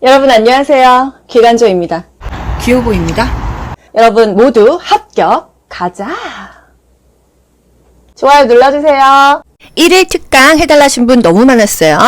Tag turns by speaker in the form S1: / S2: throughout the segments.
S1: 여러분 안녕하세요. 기간조입니다.
S2: 기호보입니다.
S1: 여러분 모두 합격 가자. 좋아요 눌러주세요.
S2: 1일 특강 해달라신 분 너무 많았어요.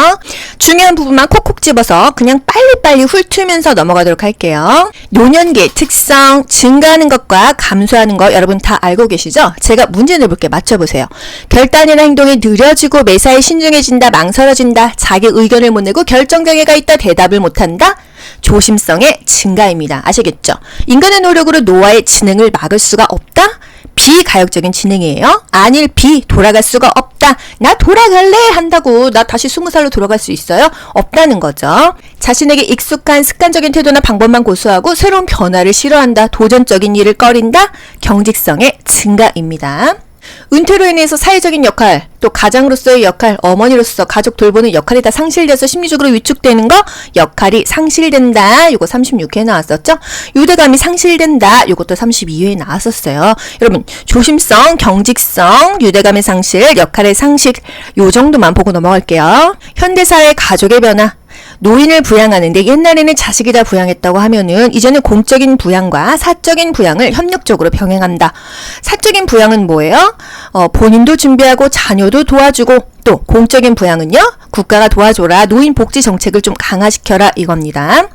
S2: 중요한 부분만 콕콕 집어서 그냥 빨리빨리 훑으면서 넘어가도록 할게요. 노년기의 특성, 증가하는 것과 감소하는 것 여러분 다 알고 계시죠? 제가 문제 내볼게요. 맞춰보세요. 결단이나 행동이 느려지고 매사에 신중해진다, 망설여진다, 자기 의견을 못 내고 결정장애가 있다, 대답을 못한다. 조심성의 증가입니다. 아시겠죠? 인간의 노력으로 노화의 진행을 막을 수가 없다? 비가역적인 진행이에요. 아닐 돌아갈 수가 없다. 나 돌아갈래 한다고 나 다시 20살로 돌아갈 수 있어요? 없다는 거죠. 자신에게 익숙한 습관적인 태도나 방법만 고수하고 새로운 변화를 싫어한다. 도전적인 일을 꺼린다. 경직성의 증가입니다. 은퇴로 인해서 사회적인 역할, 또 가장으로서의 역할, 어머니로서 가족 돌보는 역할이 다 상실돼서 심리적으로 위축되는 거, 역할이 상실된다. 요거 36회에 나왔었죠? 유대감이 상실된다. 요것도 32회에 나왔었어요. 여러분, 조심성, 경직성, 유대감의 상실, 역할의 상실, 요 정도만 보고 넘어갈게요. 현대사회 가족의 변화. 노인을 부양하는데 옛날에는 자식이 다 부양했다고 하면은 이제는 공적인 부양과 사적인 부양을 협력적으로 병행한다. 사적인 부양은 뭐예요? 본인도 준비하고 자녀도 도와주고 또 공적인 부양은요? 국가가 도와줘라. 노인 복지 정책을 좀 강화시켜라 이겁니다.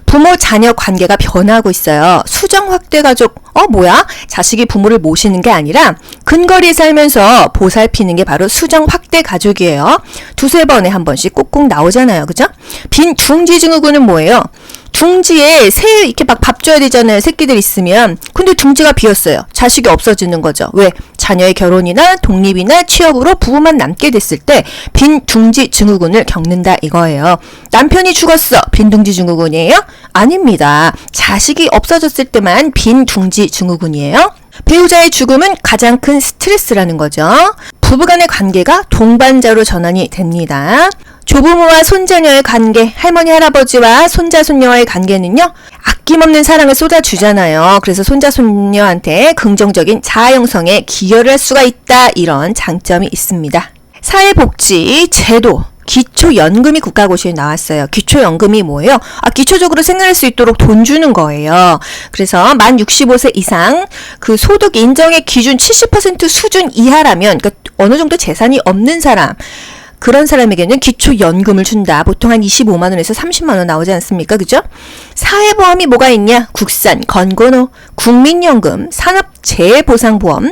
S2: 부모 자녀 관계가 변화하고 있어요. 수정 확대 가족. 뭐야? 자식이 부모를 모시는 게 아니라 근거리에 살면서 보살피는 게 바로 수정 확대 가족이에요. 두세 번에 한 번씩 꼭꼭 나오잖아요. 그죠? 빈 둥지 증후군은 뭐예요? 둥지에 새 이렇게 막 밥 줘야 되잖아요. 새끼들 있으면. 근데 둥지가 비었어요. 자식이 없어지는 거죠. 왜? 자녀의 결혼이나 독립이나 취업으로 부부만 남게 됐을 때 빈 둥지 증후군을 겪는다 이거예요. 남편이 죽었어. 빈 둥지 증후군이에요? 아닙니다. 자식이 없어졌을 때만 빈 둥지 증후군이에요. 배우자의 죽음은 가장 큰 스트레스라는 거죠. 부부간의 관계가 동반자로 전환이 됩니다. 조부모와 손자녀의 관계, 할머니 할아버지와 손자 손녀와의 관계는요. 아낌없는 사랑을 쏟아주잖아요. 그래서 손자 손녀한테 긍정적인 자아 형성에 기여를 할 수가 있다. 이런 장점이 있습니다. 사회복지 제도 기초연금이 국가고시에 나왔어요. 기초연금이 뭐예요? 기초적으로 생활할 수 있도록 돈 주는 거예요. 그래서 만 65세 이상 그 소득 인정의 기준 70% 수준 이하라면 그러니까 어느 정도 재산이 없는 사람 그런 사람에게는 기초연금을 준다. 보통 한 25만 원에서 30만 원 나오지 않습니까? 그죠? 사회보험이 뭐가 있냐? 국산, 건건호, 국민연금, 산업재해보상보험,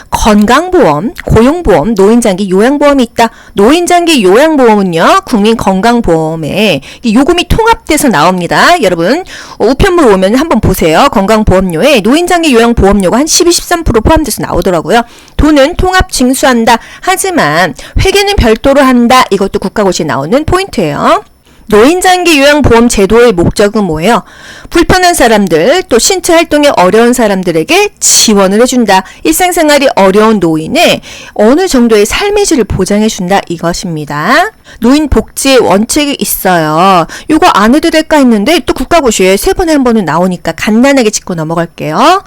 S2: 건강보험, 고용보험, 노인장기 요양보험이 있다. 노인장기 요양보험은요. 국민건강보험에 요금이 통합돼서 나옵니다. 여러분 우편물 오면 한번 보세요. 건강보험료에 노인장기 요양보험료가 한 12, 13% 포함돼서 나오더라고요. 돈은 통합 징수한다. 하지만 회계는 별도로 한다. 이것도 국가고시에 나오는 포인트예요. 노인장기 요양보험 제도의 목적은 뭐예요? 불편한 사람들, 또 신체 활동이 어려운 사람들에게 지원을 해준다. 일상생활이 어려운 노인의 어느 정도의 삶의 질을 보장해준다. 이것입니다. 노인 복지의 원칙이 있어요. 이거 안 해도 될까 했는데 또 국가고시에 3번에 한 번은 나오니까 간단하게 짚고 넘어갈게요.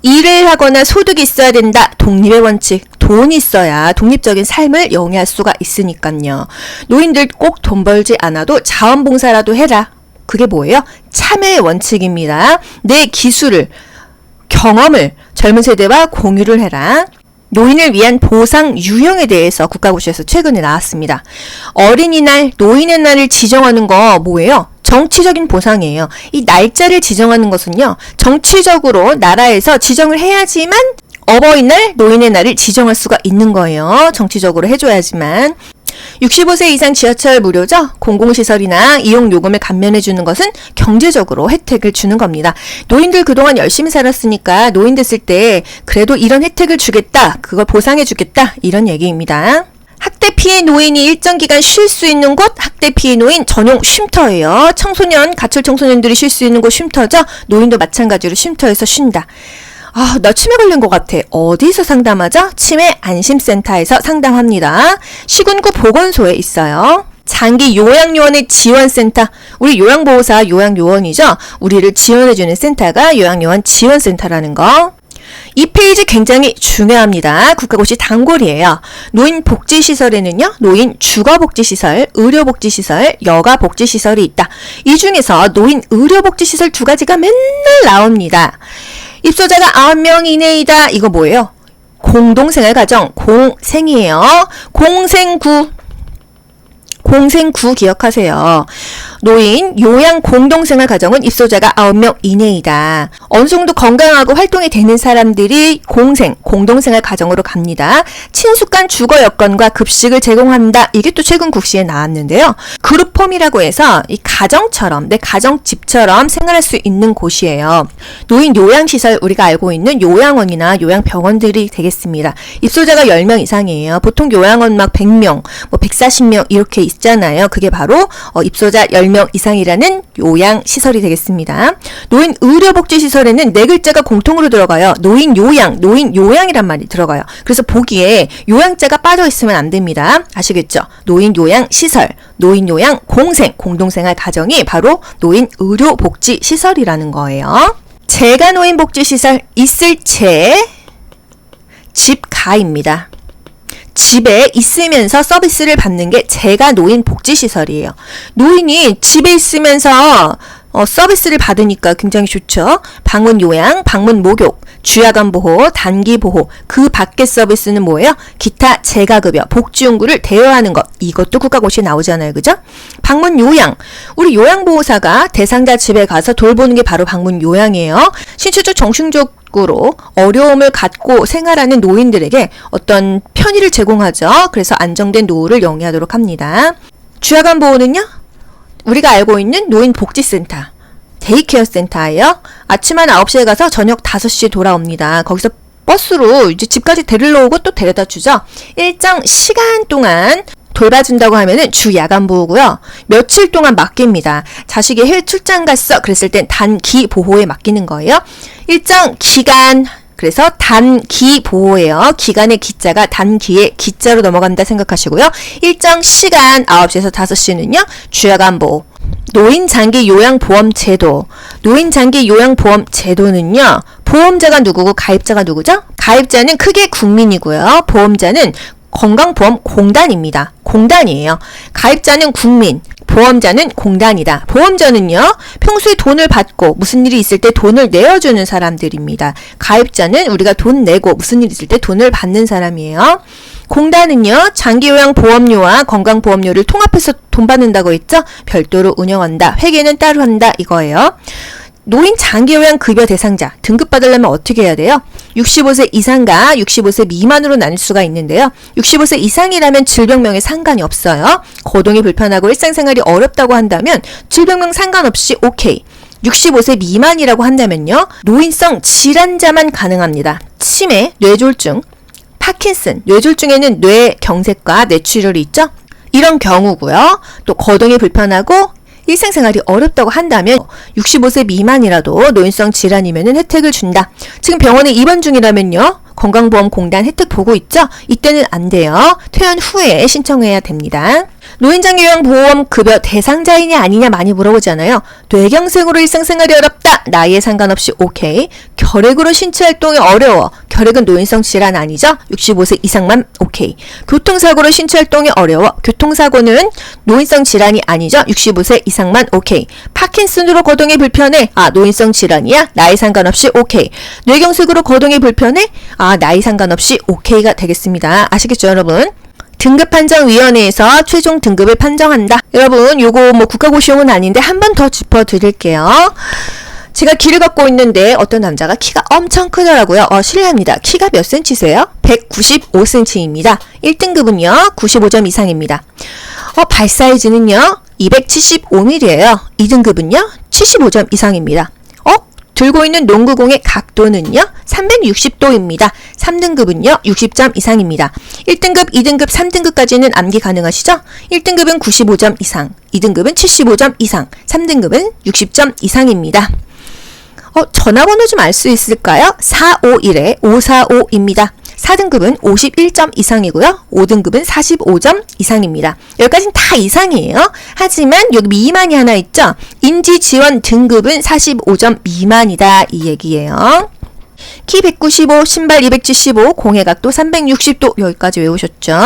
S2: 일을 하거나 소득이 있어야 된다. 독립의 원칙. 돈이 있어야 독립적인 삶을 영위할 수가 있으니까요. 노인들 꼭 돈 벌지 않아도 자원봉사라도 해라. 그게 뭐예요? 참여의 원칙입니다. 내 기술을, 경험을 젊은 세대와 공유를 해라. 노인을 위한 보상 유형에 대해서 국가고시에서 최근에 나왔습니다. 어린이날, 노인의 날을 지정하는 거 뭐예요? 정치적인 보상이에요. 이 날짜를 지정하는 것은요. 정치적으로 나라에서 지정을 해야지만 어버이날, 노인의 날을 지정할 수가 있는 거예요. 정치적으로 해줘야지만. 65세 이상 지하철 무료죠? 공공시설이나 이용요금을 감면해 주는 것은 경제적으로 혜택을 주는 겁니다. 노인들 그동안 열심히 살았으니까 노인 됐을 때 그래도 이런 혜택을 주겠다. 그걸 보상해 주겠다. 이런 얘기입니다. 학대 피해 노인이 일정 기간 쉴 수 있는 곳 학대 피해 노인 전용 쉼터예요. 청소년, 가출 청소년들이 쉴 수 있는 곳 쉼터죠? 노인도 마찬가지로 쉼터에서 쉰다. 나 치매 걸린 것 같아. 어디서 상담하죠? 치매 안심센터에서 상담합니다. 시군구 보건소에 있어요. 장기 요양요원의 지원센터. 우리 요양보호사 요양요원이죠? 우리를 지원해주는 센터가 요양요원 지원센터라는 거. 이 페이지 굉장히 중요합니다. 국가고시 단골이에요. 노인복지시설에는요, 노인 주거복지시설, 의료복지시설, 여가복지시설이 있다. 이 중에서 노인 의료복지시설 두 가지가 맨날 나옵니다. 입소자가 9명 이내이다. 이거 뭐예요? 공동생활가정, 공생이에요. 공생구 기억하세요. 노인 요양 공동생활 가정은 입소자가 9명 이내이다. 어느 정도 건강하고 활동이 되는 사람들이 공동생활 가정으로 갑니다. 친숙한 주거 여건과 급식을 제공한다. 이게 또 최근 국시에 나왔는데요. 그룹홈이라고 해서 이 가정처럼, 내 가정집처럼 생활할 수 있는 곳이에요. 노인 요양시설, 우리가 알고 있는 요양원이나 요양병원들이 되겠습니다. 입소자가 10명 이상이에요. 보통 요양원 막 100명, 뭐 140명 이렇게 있잖아요. 그게 바로 입소자 10명 이상이라는 요양시설이 되겠습니다. 노인 의료복지시설에는 네 글자가 공통으로 들어가요. 노인 요양이란 말이 들어가요. 그래서 보기에 요양자가 빠져 있으면 안 됩니다. 아시겠죠? 노인 요양시설, 노인 요양 공동생활 가정이 바로 노인 의료복지시설이라는 거예요. 재가 노인복지시설 있을 집가입니다. 집에 있으면서 서비스를 받는 게 재가 노인복지시설이에요. 노인이 집에 있으면서 서비스를 받으니까 굉장히 좋죠. 방문 요양, 방문 목욕, 주야간 보호, 단기 보호, 그 밖의 서비스는 뭐예요? 기타 재가급여, 복지용구를 대여하는 것. 이것도 국가고시에 나오잖아요. 그죠? 방문 요양. 우리 요양보호사가 대상자 집에 가서 돌보는 게 바로 방문 요양이에요. 신체적, 정신적으로 어려움을 갖고 생활하는 노인들에게 어떤 편의를 제공하죠. 그래서 안정된 노후를 영위하도록 합니다. 주야간 보호는요? 우리가 알고 있는 노인복지센터, 데이케어 센터예요. 아침 한 9시에 가서 저녁 5시에 돌아옵니다. 거기서 버스로 이제 집까지 데리러 오고 또 데려다 주죠. 일정 시간 동안 돌봐준다고 하면은 주 야간 보호고요. 며칠 동안 맡깁니다. 자식이 해외 출장 갔어. 그랬을 땐 단기 보호에 맡기는 거예요. 일정 기간, 그래서 단기 보호예요. 기간의 기자가 단기의 기자로 넘어간다 생각하시고요. 일정 시간 9시에서 5시는요. 주야간 보호. 노인장기 요양보험 제도. 노인장기 요양보험 제도는요. 보험자가 누구고 가입자가 누구죠? 가입자는 크게 국민이고요. 보험자는 건강보험공단입니다. 공단이에요. 가입자는 국민, 보험자는 공단이다. 보험자는요, 평소에 돈을 받고 무슨 일이 있을 때 돈을 내어주는 사람들입니다. 가입자는 우리가 돈 내고 무슨 일이 있을 때 돈을 받는 사람이에요. 공단은요, 장기요양보험료와 건강보험료를 통합해서 돈 받는다고 했죠? 별도로 운영한다. 회계는 따로 한다. 이거예요. 노인 장기요양 급여 대상자 등급받으려면 어떻게 해야 돼요? 65세 이상과 65세 미만으로 나눌 수가 있는데요. 65세 이상이라면 질병명에 상관이 없어요. 거동이 불편하고 일상생활이 어렵다고 한다면 질병명 상관없이 오케이. 65세 미만이라고 한다면요. 노인성 질환자만 가능합니다. 치매, 뇌졸중, 파킨슨, 뇌졸중에는 뇌경색과 뇌출혈이 있죠? 이런 경우고요. 또 거동이 불편하고 일상생활이 어렵다고 한다면 65세 미만이라도 노인성 질환이면 혜택을 준다. 지금 병원에 입원 중이라면요. 건강보험공단 혜택 보고 있죠? 이때는 안 돼요. 퇴원 후에 신청해야 됩니다. 노인장기요양보험 급여 대상자이냐 아니냐 많이 물어보잖아요. 뇌경색으로 일상생활이 어렵다. 나이에 상관없이 오케이. 결핵으로 신체활동이 어려워. 결핵은 노인성 질환 아니죠? 65세 이상만 오케이. 교통사고로 신체활동이 어려워. 교통사고는 노인성 질환이 아니죠? 65세 이상만 오케이. 파킨슨으로 거동이 불편해. 노인성 질환이야? 나이 상관없이 오케이. 뇌경색으로 거동이 불편해? 나이 상관없이 오케이가 되겠습니다. 아시겠죠, 여러분? 등급판정위원회에서 최종 등급을 판정한다. 여러분, 요거 국가고시용은 아닌데 한 번 더 짚어드릴게요. 제가 키를 갖고 있는데 어떤 남자가 키가 엄청 크더라고요. 실례합니다. 키가 몇 cm세요? 195cm입니다. 1등급은요, 95점 이상입니다. 발 사이즈는요, 275mm예요. 2등급은요, 75점 이상입니다. 들고 있는 농구공의 각도는요, 360도입니다. 3등급은요, 60점 이상입니다. 1등급, 2등급, 3등급까지는 암기 가능하시죠? 1등급은 95점 이상, 2등급은 75점 이상, 3등급은 60점 이상입니다. 전화번호 좀 알 수 있을까요? 451-545입니다. 4등급은 51점 이상이고요. 5등급은 45점 이상입니다. 여기까지는 다 이상이에요. 하지만 여기 미만이 하나 있죠? 인지지원 등급은 45점 미만이다. 이 얘기예요. 키 195, 신발 275, 공해각도 360도 여기까지 외우셨죠?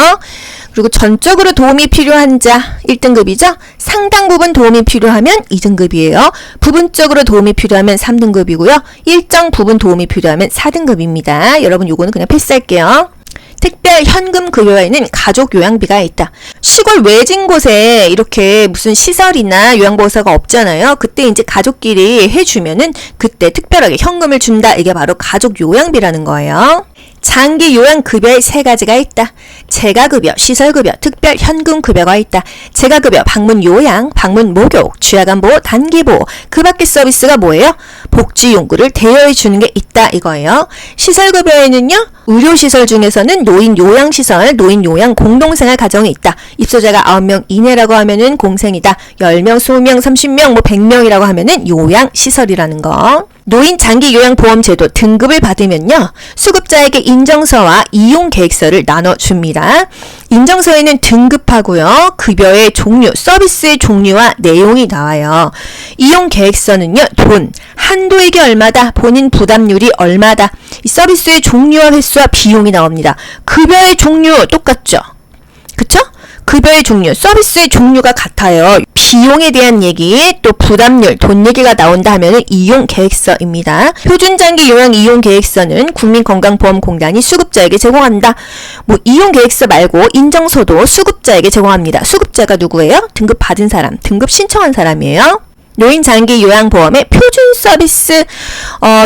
S2: 그리고 전적으로 도움이 필요한 자 1등급이죠? 상당 부분 도움이 필요하면 2등급이에요. 부분적으로 도움이 필요하면 3등급이고요. 일정 부분 도움이 필요하면 4등급입니다. 여러분 요거는 그냥 패스할게요. 특별 현금 급여에는 가족 요양비가 있다. 시골 외진 곳에 이렇게 무슨 시설이나 요양보호사가 없잖아요. 그때 이제 가족끼리 해주면은 그때 특별하게 현금을 준다. 이게 바로 가족 요양비라는 거예요. 장기 요양급여에 3가지가 있다. 재가급여, 시설급여, 특별 현금급여가 있다. 재가급여, 방문 요양, 방문 목욕, 취약안보호, 단기보호. 그 밖의 서비스가 뭐예요? 복지용구를 대여해 주는 게 있다 이거예요. 시설급여에는요. 의료시설 중에서는 노인 요양시설, 노인 요양 공동생활 가정이 있다. 입소자가 9명 이내라고 하면은 공생이다. 10명, 20명, 30명, 뭐 100명이라고 하면은 요양시설이라는 거. 노인 장기 요양보험 제도 등급을 받으면요. 수급자에게 인정서와 이용계획서를 나눠줍니다. 인정서에는 등급하고요. 급여의 종류, 서비스의 종류와 내용이 나와요. 이용계획서는요. 돈, 한도액이 얼마다, 본인 부담률이 얼마다, 이 서비스의 종류와 횟수와 비용이 나옵니다. 급여의 종류 똑같죠? 그쵸? 급여의 종류, 서비스의 종류가 같아요. 비용에 대한 얘기, 또 부담률, 돈 얘기가 나온다 하면은 이용계획서입니다. 표준장기 요양 이용계획서는 국민건강보험공단이 수급자에게 제공한다. 뭐 이용계획서 말고 인정서도 수급자에게 제공합니다. 수급자가 누구예요? 등급 받은 사람, 등급 신청한 사람이에요. 노인 장기 요양보험의 표준 서비스,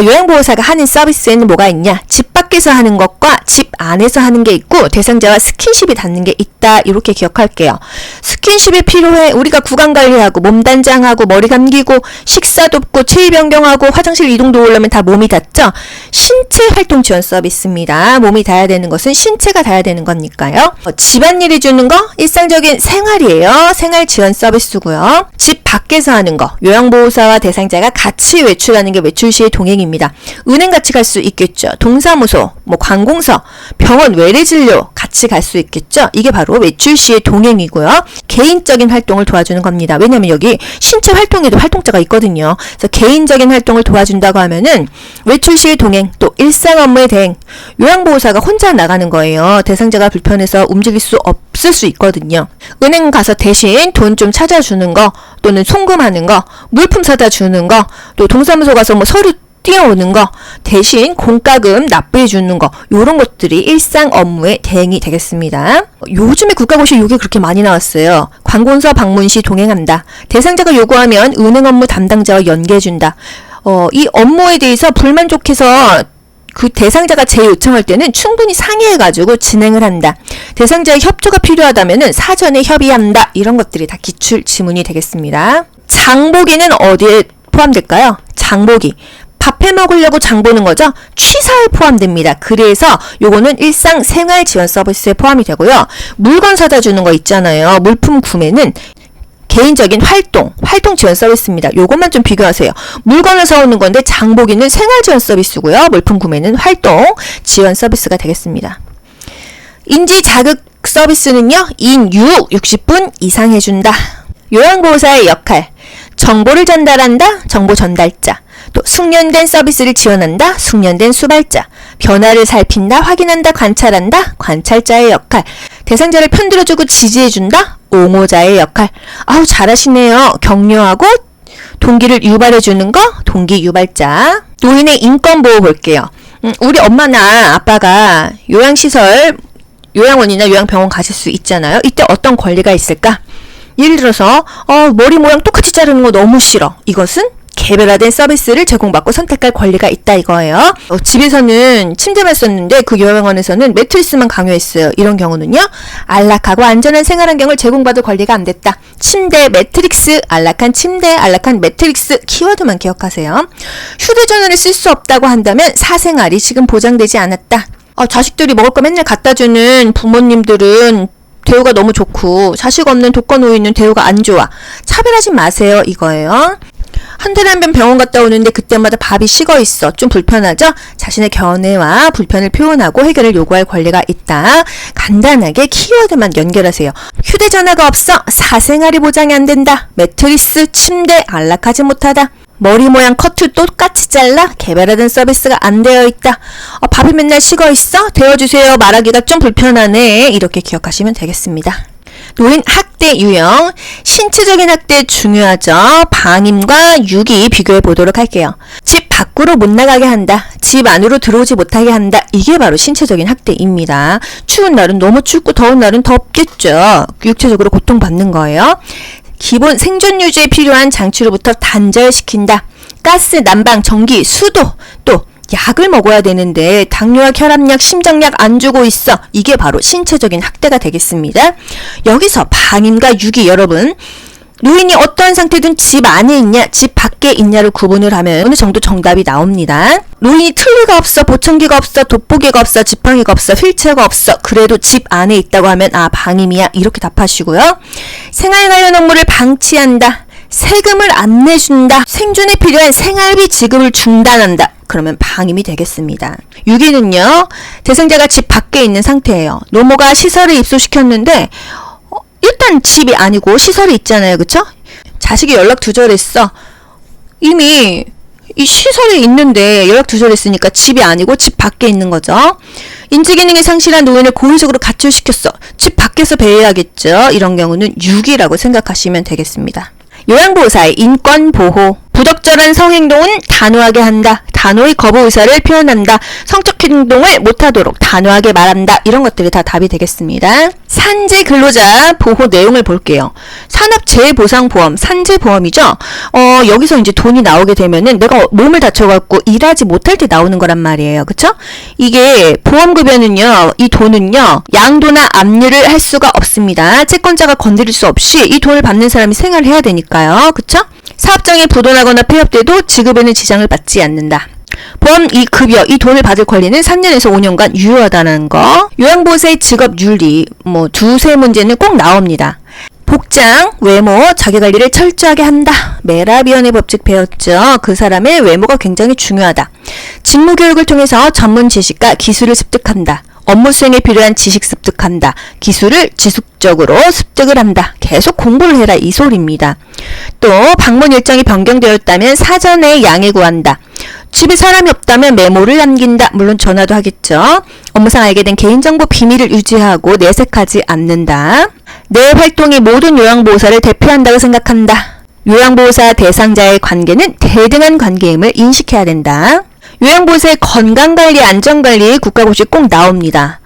S2: 요양보호사가 하는 서비스에는 뭐가 있냐? 집 밖에서 하는 것과 집 안에서 하는 게 있고 대상자와 스킨십이 닿는 게 있다. 이렇게 기억할게요. 스킨십이 필요해. 우리가 구강관리하고 몸단장하고 머리 감기고 식사 돕고 체위 변경하고 화장실 이동도 오려면 다 몸이 닿죠? 신체 활동 지원 서비스입니다. 몸이 닿아야 되는 것은 신체가 닿아야 되는 거니까요. 집안일 해주는 거 일상적인 생활이에요. 생활 지원 서비스고요. 집 밖에서 하는 거 요양보호사와 대상자가 같이 외출하는 게 외출 시의 동행입니다. 은행 같이 갈 수 있겠죠. 동사무소, 뭐 관공서, 병원 외래진료 같이 갈 수 있겠죠. 이게 바로 외출 시의 동행이고요. 개인적인 활동을 도와주는 겁니다. 왜냐면 여기 신체 활동에도 활동자가 있거든요. 그래서 개인적인 활동을 도와준다고 하면은 외출 시의 동행, 또 일상 업무의 대행. 요양보호사가 혼자 나가는 거예요. 대상자가 불편해서 움직일 수 없을 수 있거든요. 은행 가서 대신 돈 좀 찾아주는 거, 또는 송금하는 거, 물품 사다 주는 거, 또 동사무소 가서 뭐 서류 뛰어오는 거, 대신 공과금 납부해 주는 거, 요런 것들이 일상 업무의 대행이 되겠습니다. 요즘에 국가고시에 요게 그렇게 많이 나왔어요. 관공서 방문 시 동행한다. 대상자가 요구하면 은행 업무 담당자와 연계해준다. 이 업무에 대해서 불만족해서 그 대상자가 재요청할 때는 충분히 상의해가지고 진행을 한다. 대상자의 협조가 필요하다면 사전에 협의한다. 이런 것들이 다 기출 지문이 되겠습니다. 장보기는 어디에 포함될까요? 장보기. 밥 해 먹으려고 장 보는 거죠? 취사에 포함됩니다. 그래서 요거는 일상 생활 지원 서비스에 포함이 되고요. 물건 사다 주는 거 있잖아요. 물품 구매는 개인적인 활동 지원 서비스입니다. 요것만 좀 비교하세요. 물건을 사오는 건데 장보기는 생활 지원 서비스고요. 물품 구매는 활동 지원 서비스가 되겠습니다. 인지 자극 서비스는요. 인 유혹 60분 이상 해준다. 요양보호사의 역할. 정보를 전달한다. 정보 전달자. 또 숙련된 서비스를 지원한다. 숙련된 수발자. 변화를 살핀다. 확인한다. 관찰한다. 관찰자의 역할. 대상자를 편들어주고 지지해준다. 옹호자의 역할. 아우 잘하시네요. 격려하고 동기를 유발해주는 거. 동기 유발자. 노인의 인권 보호 볼게요. 우리 엄마나 아빠가 요양시설, 요양원이나 요양병원 가실 수 있잖아요. 이때 어떤 권리가 있을까? 예를 들어서 머리 모양 똑같이 자르는 거 너무 싫어. 이것은 개별화된 서비스를 제공받고 선택할 권리가 있다 이거예요. 집에서는 침대만 썼는데 그 요양원에서는 매트리스만 강요했어요. 이런 경우는요. 안락하고 안전한 생활환경을 제공받을 권리가 안 됐다. 침대, 매트릭스, 안락한 침대, 안락한 매트릭스 키워드만 기억하세요. 휴대전화를 쓸 수 없다고 한다면 사생활이 지금 보장되지 않았다. 자식들이 먹을 거 맨날 갖다 주는 부모님들은 대우가 너무 좋고 자식 없는 독거노인은 대우가 안 좋아. 차별하지 마세요 이거예요. 한 달에 한 번 병원 갔다 오는데 그때마다 밥이 식어 있어. 좀 불편하죠? 자신의 견해와 불편을 표현하고 해결을 요구할 권리가 있다. 간단하게 키워드만 연결하세요. 휴대전화가 없어. 사생활이 보장이 안 된다. 매트리스, 침대, 안락하지 못하다. 머리 모양 커트 똑같이 잘라? 개발하던 서비스가 안 되어 있다. 밥이 맨날 식어 있어? 데워주세요. 말하기가 좀 불편하네. 이렇게 기억하시면 되겠습니다. 노인 학대 유형. 신체적인 학대 중요하죠. 방임과 유기 비교해 보도록 할게요. 집 밖으로 못 나가게 한다. 집 안으로 들어오지 못하게 한다. 이게 바로 신체적인 학대입니다. 추운 날은 너무 춥고 더운 날은 덥겠죠. 육체적으로 고통받는 거예요. 기본 생존 유지에 필요한 장치로부터 단절시킨다. 가스, 난방, 전기, 수도, 또 약을 먹어야 되는데 당뇨약, 혈압약, 심장약 안 주고 있어. 이게 바로 신체적인 학대가 되겠습니다. 여기서 방임과 유기, 여러분 노인이 어떠한 상태든 집 안에 있냐, 집 밖에 있냐를 구분을 하면 어느 정도 정답이 나옵니다. 노인이 틀니가 없어, 보청기가 없어, 돋보기가 없어, 지팡이가 없어, 휠체어가 없어. 그래도 집 안에 있다고 하면 방임이야. 이렇게 답하시고요. 생활 관련 업무를 방치한다. 세금을 안 내준다. 생존에 필요한 생활비 지급을 중단한다. 그러면 방임이 되겠습니다. 유기는요, 대상자가 집 밖에 있는 상태예요. 노모가 시설을 입소시켰는데 일단 집이 아니고 시설이 있잖아요. 그쵸? 자식이 연락 두절했어. 이미 이 시설에 있는데 연락 두절했으니까 집이 아니고 집 밖에 있는 거죠. 인지기능이 상실한 노인을 고의적으로 가출시켰어. 집 밖에서 배회하겠죠. 이런 경우는 유기라고 생각하시면 되겠습니다. 요양보호사의 인권보호. 부적절한 성행동은 단호하게 한다. 단호히 거부 의사를 표현한다. 성적 행동을 못하도록 단호하게 말한다. 이런 것들이 다 답이 되겠습니다. 산재 근로자 보호 내용을 볼게요. 산업재해보상보험, 산재보험이죠. 여기서 이제 돈이 나오게 되면은 내가 몸을 다쳐갖고 일하지 못할 때 나오는 거란 말이에요. 그쵸? 이게 보험급여는요, 이 돈은요, 양도나 압류를 할 수가 없습니다. 채권자가 건드릴 수 없이 이 돈을 받는 사람이 생활을 해야 되니까요. 그쵸? 사업장에 부도나거나 폐업돼도 지급에는 지장을 받지 않는다. 보험 이 급여, 이 돈을 받을 권리는 3년에서 5년간 유효하다는 거. 요양보호사의 직업 윤리, 두세 문제는 꼭 나옵니다. 복장, 외모, 자기관리를 철저하게 한다. 메라비언의 법칙 배웠죠. 그 사람의 외모가 굉장히 중요하다. 직무교육을 통해서 전문 지식과 기술을 습득한다. 업무 수행에 필요한 지식 습득한다. 기술을 지속적으로 습득을 한다. 계속 공부를 해라. 이 소리입니다. 또 방문 일정이 변경되었다면 사전에 양해 구한다. 집에 사람이 없다면 메모를 남긴다. 물론 전화도 하겠죠. 업무상 알게 된 개인정보 비밀을 유지하고 내색하지 않는다. 내 활동이 모든 요양보호사를 대표한다고 생각한다. 요양보호사 대상자의 관계는 대등한 관계임을 인식해야 된다. 요양보호사의 건강관리, 안전관리 국가고시 꼭 나옵니다.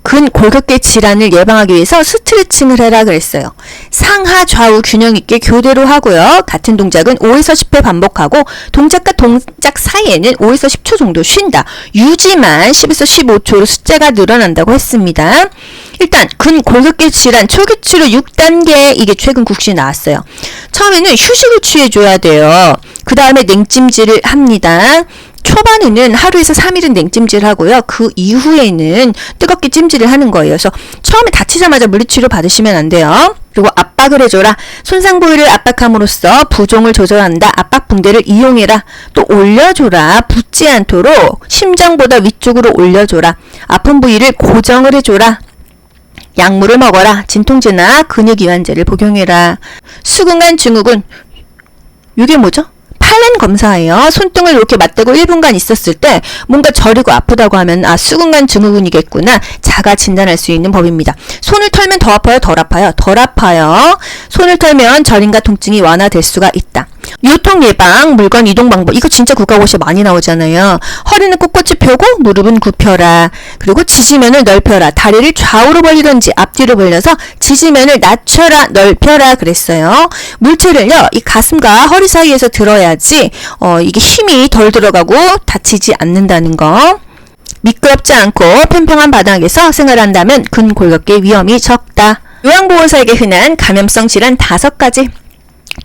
S2: 근골격계 질환을 예방하기 위해서 스트레칭을 해라 그랬어요. 상하 좌우 균형 있게 교대로 하고요. 같은 동작은 5에서 10회 반복하고 동작과 동작 사이에는 5에서 10초 정도 쉰다. 유지만 10에서 15초로 숫자가 늘어난다고 했습니다. 일단 근골격계 질환 초기 치료 6단계, 이게 최근 국시에 나왔어요. 처음에는 휴식을 취해줘야 돼요. 그 다음에 냉찜질을 합니다. 초반에는 하루에서 3일은 냉찜질 하고요. 그 이후에는 뜨겁게 찜질을 하는 거예요. 그래서 처음에 다치자마자 물리치료 받으시면 안 돼요. 그리고 압박을 해줘라. 손상 부위를 압박함으로써 부종을 조절한다. 압박 붕대를 이용해라. 또 올려줘라. 붙지 않도록 심장보다 위쪽으로 올려줘라. 아픈 부위를 고정을 해줘라. 약물을 먹어라. 진통제나 근육이완제를 복용해라. 수근관 증후군, 이게 뭐죠? 팔렌 검사예요. 손등을 이렇게 맞대고 1분간 있었을 때 뭔가 저리고 아프다고 하면 수근관 증후군이겠구나. 자가 진단할 수 있는 법입니다. 손을 털면 더 아파요? 덜 아파요? 덜 아파요. 손을 털면 저림과 통증이 완화될 수가 있다. 요통 예방, 물건 이동 방법. 이거 진짜 국가고시에 많이 나오잖아요. 허리는 꼿꼿이 펴고 무릎은 굽혀라. 그리고 지지면을 넓혀라. 다리를 좌우로 벌리든지 앞뒤로 벌려서 지지면을 낮춰라, 넓혀라 그랬어요. 물체를요, 이 가슴과 허리 사이에서 들어야지 이게 힘이 덜 들어가고 다치지 않는다는 거. 미끄럽지 않고 평평한 바닥에서 생활한다면 근골격계 위험이 적다. 요양보호사에게 흔한 감염성 질환 5가지.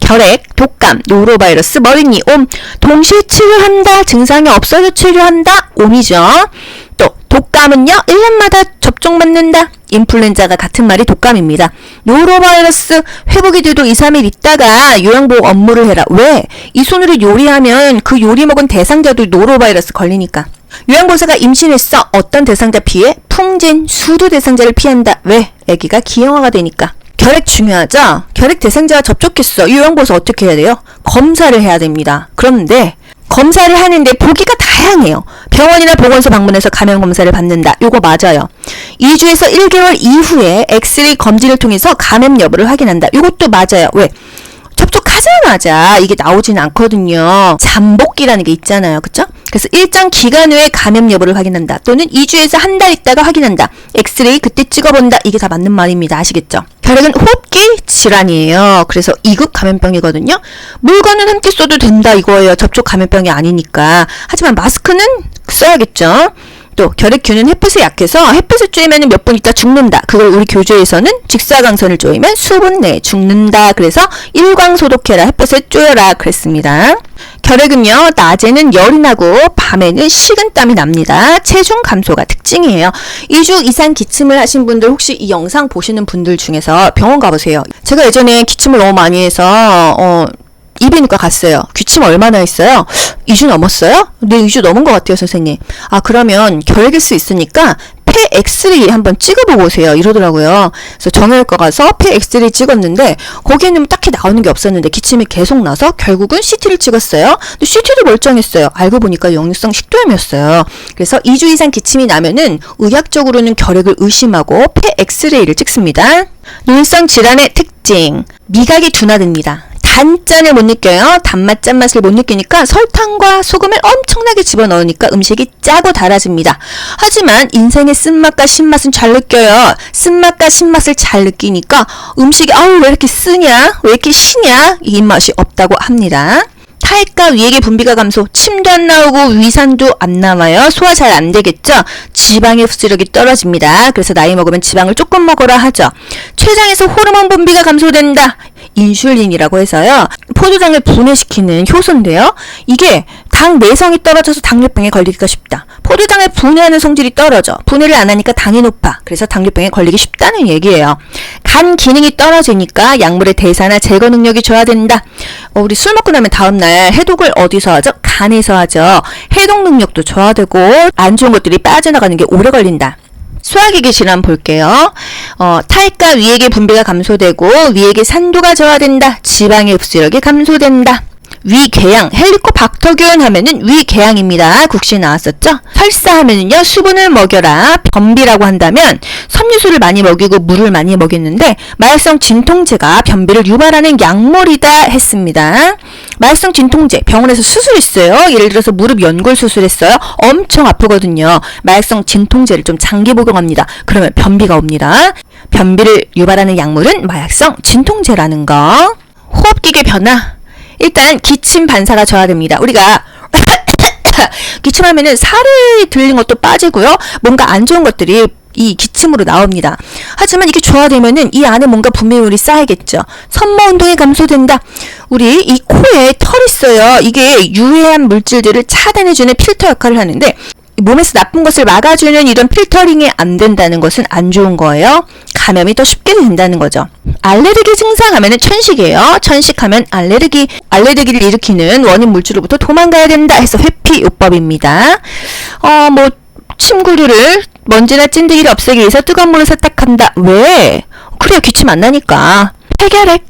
S2: 결핵, 독감, 노로바이러스, 머리니, 옴. 동시에 치료한다. 증상이 없어도 치료한다. 옴이죠. 또 독감은요, 1년마다 접종받는다. 인플루엔자가 같은 말이 독감입니다. 노로바이러스 회복이 돼도 2, 3일 있다가 요양보호 업무를 해라. 왜? 이 손으로 요리하면 그 요리 먹은 대상자도 노로바이러스 걸리니까. 요양보호사가 임신했어. 어떤 대상자 피해? 풍진, 수두 대상자를 피한다. 왜? 아기가 기형아가 되니까. 결핵 중요하죠? 결핵 대상자와 접촉했어. 요양보호소 어떻게 해야 돼요? 검사를 해야 됩니다. 그런데 검사를 하는데 보기가 다양해요. 병원이나 보건소 방문해서 감염 검사를 받는다. 요거 맞아요. 2주에서 1개월 이후에 엑스레이 검진을 통해서 감염 여부를 확인한다. 요것도 맞아요. 왜? 접촉하자마자 이게 나오지는 않거든요. 잠복기라는 게 있잖아요. 그쵸? 그래서 일정 기간 후에 감염 여부를 확인한다. 또는 2주에서 한 달 있다가 확인한다. 엑스레이 그때 찍어본다. 이게 다 맞는 말입니다. 아시겠죠? 결핵은 호흡기 질환이에요. 그래서 2급 감염병이거든요. 물건은 함께 써도 된다 이거예요. 접촉 감염병이 아니니까. 하지만 마스크는 써야겠죠. 또 결핵균은 햇빛에 약해서 햇빛을 쬐면 몇 분 있다 죽는다. 그걸 우리 교재에서는 직사광선을 쬐면 수분 내에 죽는다. 그래서 일광소독해라. 햇빛에 쬐어라 그랬습니다. 결핵은요, 낮에는 열이 나고 밤에는 식은땀이 납니다. 체중 감소가 특징이에요. 2주 이상 기침을 하신 분들 혹시 이 영상 보시는 분들 중에서 병원 가보세요. 제가 예전에 기침을 너무 많이 해서 이비인후과 갔어요. 기침 얼마나 했어요? 2주 넘었어요? 네, 2주 넘은 것 같아요, 선생님. 아, 그러면 결핵일 수 있으니까 폐 엑스레이 한번 찍어보고 오세요. 이러더라고요. 그래서 정형외과 가서 폐 엑스레이 찍었는데 거기에는 딱히 나오는 게 없었는데 기침이 계속 나서 결국은 CT를 찍었어요. 근데 CT도 멀쩡했어요. 알고 보니까 역류성 식도염이었어요. 그래서 2주 이상 기침이 나면은 의학적으로는 결핵을 의심하고 폐 엑스레이를 찍습니다. 눈성 질환의 특징. 미각이 둔화됩니다. 단짠을 못 느껴요. 단맛, 짠맛을 못 느끼니까 설탕과 소금을 엄청나게 집어넣으니까 음식이 짜고 달아집니다. 하지만 인생의 쓴맛과 신맛은 잘 느껴요. 쓴맛과 신맛을 잘 느끼니까 음식이 아우 왜 이렇게 쓰냐? 왜 이렇게 시냐? 이 입맛이 없다고 합니다. 탈과 위액의 분비가 감소, 침도 안 나오고 위산도 안 나와요. 소화 잘 안 되겠죠? 지방의 흡수력이 떨어집니다. 그래서 나이 먹으면 지방을 조금 먹어라 하죠. 췌장에서 호르몬 분비가 감소된다. 인슐린이라고 해서요. 포도당을 분해시키는 효소인데요. 이게 당 내성이 떨어져서 당뇨병에 걸리기가 쉽다. 포도당을 분해하는 성질이 떨어져. 분해를 안 하니까 당이 높아. 그래서 당뇨병에 걸리기 쉽다는 얘기예요. 간 기능이 떨어지니까 약물의 대사나 제거 능력이 저하된다. 우리 술 먹고 나면 다음날 해독을 어디서 하죠? 간에서 하죠. 해독 능력도 저하되고 안 좋은 것들이 빠져나가는 게 오래 걸린다. 소화기계 질환 볼게요. 탈과 위액의 분비가 감소되고 위액의 산도가 저하된다. 지방의 흡수력이 감소된다. 위궤양, 헬리코박터균 하면은 위궤양입니다. 국시 나왔었죠? 설사하면은요, 수분을 먹여라. 변비라고 한다면 섬유수를 많이 먹이고 물을 많이 먹였는데 마약성 진통제가 변비를 유발하는 약물이다 했습니다. 마약성 진통제, 병원에서 수술했어요. 예를 들어서 무릎 연골 수술했어요. 엄청 아프거든요. 마약성 진통제를 좀 장기 복용합니다. 그러면 변비가 옵니다. 변비를 유발하는 약물은 마약성 진통제라는 거. 호흡기계 변화. 일단 기침 반사가 저하됩니다. 우리가 기침하면은 살이 들린 것도 빠지고요. 뭔가 안 좋은 것들이 이 기침으로 나옵니다. 하지만 이게 저하되면은 이 안에 뭔가 분비물이 쌓이겠죠. 섬모 운동이 감소된다. 우리 이 코에 털 있어요. 이게 유해한 물질들을 차단해주는 필터 역할을 하는데 몸에서 나쁜 것을 막아주는 이런 필터링이 안 된다는 것은 안 좋은 거예요. 감염이 더 쉽게 된다는 거죠. 알레르기 증상하면은 천식이에요. 천식하면 알레르기를 일으키는 원인 물질로부터 도망가야 된다 해서 회피요법입니다. 침구류를 먼지나 찐득이를 없애기 위해서 뜨거운 물을 세탁한다. 왜? 그래야 기침 안 나니까. 폐결핵.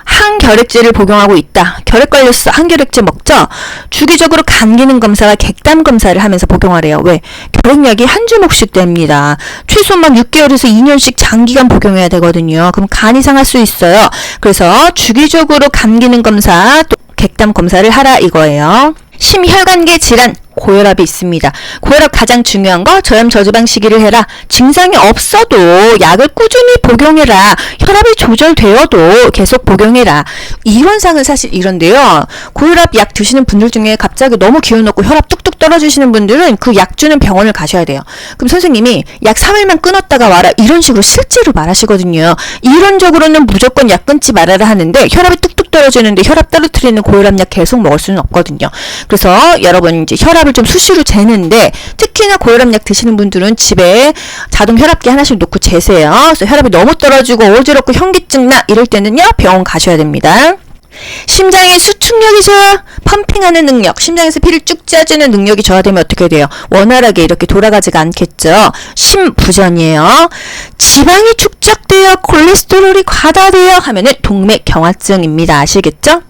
S2: 항결핵제를 복용하고 있다. 결핵 걸렸어. 항결핵제 먹죠? 주기적으로 간 기능 검사와 객담 검사를 하면서 복용하래요. 왜? 결핵약이 한 주먹씩 됩니다. 최소한 6개월에서 2년씩 장기간 복용해야 되거든요. 그럼 간이 상할 수 있어요. 그래서 주기적으로 간 기능 검사, 또 객담 검사를 하라 이거예요. 심혈관계 질환. 고혈압이 있습니다. 고혈압 가장 중요한 거 저염 저지방 시기를 해라. 증상이 없어도 약을 꾸준히 복용해라. 혈압이 조절되어도 계속 복용해라. 이론상은 사실 이런데요. 고혈압 약 드시는 분들 중에 갑자기 너무 기운 없고 혈압 뚝뚝 떨어지시는 분들은 그 약 주는 병원을 가셔야 돼요. 그럼 선생님이 약 3일만 끊었다가 와라. 이런 식으로 실제로 말하시거든요. 이론적으로는 무조건 약 끊지 말아라 하는데 혈압이 뚝뚝 떨어지는데 혈압 떨어뜨리는 고혈압 약 계속 먹을 수는 없거든요. 그래서 여러분 이제 혈압을 좀 수시로 재는데 특히나 고혈압 약 드시는 분들은 집에 자동 혈압계 하나씩 놓고 재세요. 그래서 혈압이 너무 떨어지고 어지럽고 현기증 나 이럴 때는요 병원 가셔야 됩니다. 심장의 수축력이 좋아. 펌핑하는 능력, 심장에서 피를 쭉 짜주는 능력이 저하되면 어떻게 돼요? 원활하게 이렇게 돌아가지가 않겠죠. 심부전이에요. 지방이 축적되어 콜레스테롤이 과다되어 하면은 동맥경화증입니다. 아시겠죠?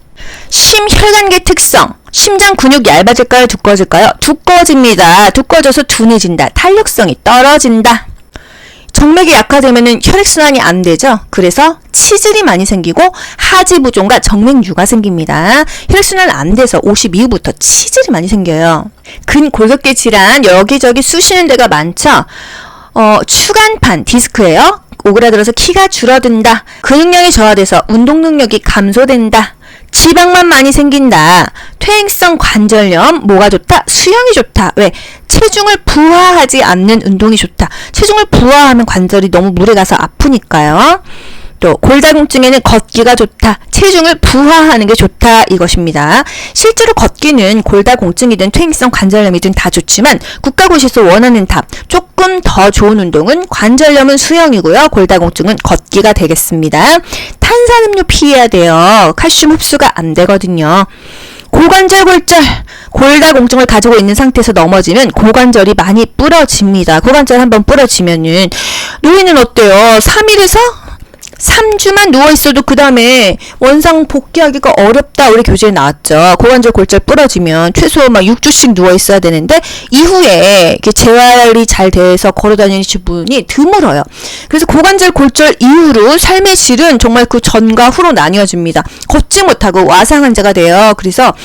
S2: 심혈관계 특성. 심장 근육 얇아질까요? 두꺼워질까요? 두꺼워집니다. 두꺼워져서 둔해진다. 탄력성이 떨어진다. 정맥이 약화되면은 혈액순환이 안 되죠. 그래서 치질이 많이 생기고 하지부종과 정맥류가 생깁니다. 혈액순환 안 돼서 50 이후부터 치질이 많이 생겨요. 근골격계 질환 여기저기 쑤시는 데가 많죠. 추간판 디스크예요. 오그라들어서 키가 줄어든다. 근육량이 저하돼서 운동 능력이 감소된다. 지방만 많이 생긴다. 퇴행성 관절염, 뭐가 좋다? 수영이 좋다. 왜? 체중을 부하하지 않는 운동이 좋다. 체중을 부하하면 관절이 너무 물에 가서 아프니까요. 또 골다공증에는 걷기가 좋다. 체중을 부하하는 게 좋다. 이것입니다. 실제로 걷기는 골다공증이든 퇴행성 관절염이든 다 좋지만 국가고시에서 원하는 답, 조금 더 좋은 운동은 관절염은 수영이고요. 골다공증은 걷기가 되겠습니다. 탄산음료 피해야 돼요. 칼슘 흡수가 안 되거든요. 고관절 골절, 골다공증을 가지고 있는 상태에서 넘어지면 고관절이 많이 부러집니다. 고관절 한번 부러지면은 노인은 어때요? 3일에서 3주만 누워있어도 그 다음에 원상 복귀하기가 어렵다. 우리 교재에 나왔죠. 고관절 골절 부러지면 최소 막 6주씩 누워있어야 되는데 이후에 이렇게 재활이 잘 돼서 걸어다니시는 분이 드물어요. 그래서 고관절 골절 이후로 삶의 질은 정말 그 전과 후로 나뉘어집니다. 걷지 못하고 와상 환자가 돼요. 그래서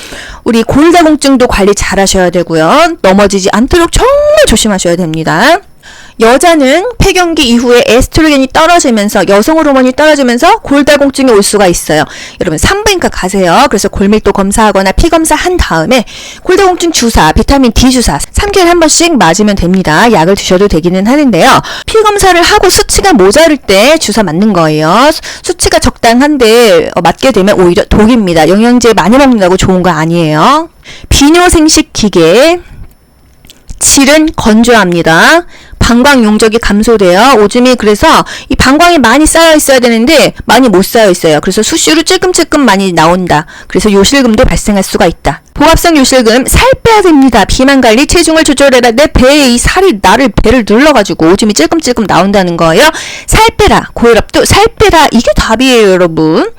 S2: 우리 골다공증도 관리 잘 하셔야 되고요. 넘어지지 않도록 정말 조심하셔야 됩니다. 여자는 폐경기 이후에 에스트로겐이 떨어지면서 여성 호르몬이 떨어지면서 골다공증이 올 수가 있어요. 여러분 산부인과 가세요. 그래서 골밀도 검사하거나 피 검사한 다음에 골다공증 주사, 비타민 D 주사 3개월에 한 번씩 맞으면 됩니다. 약을 드셔도 되기는 하는데요. 피 검사를 하고 수치가 모자랄 때 주사 맞는 거예요. 수치가 적당한데 맞게 되면 오히려 독입니다. 영양제 많이 먹는다고 좋은 거 아니에요. 비뇨생식 기계 질은 건조합니다. 방광 용적이 감소돼요. 오줌이 그래서 이 방광이 많이 쌓여 있어야 되는데 많이 못 쌓여 있어요. 그래서 수시로 찔끔찔끔 많이 나온다. 그래서 요실금도 발생할 수가 있다. 복합성 요실금 살 빼야 됩니다. 비만 관리 체중을 조절해라. 내 배에 이 살이 배를 눌러가지고 오줌이 찔끔찔끔 나온다는 거예요. 살 빼라. 고혈압도 살 빼라. 이게 답이에요, 여러분.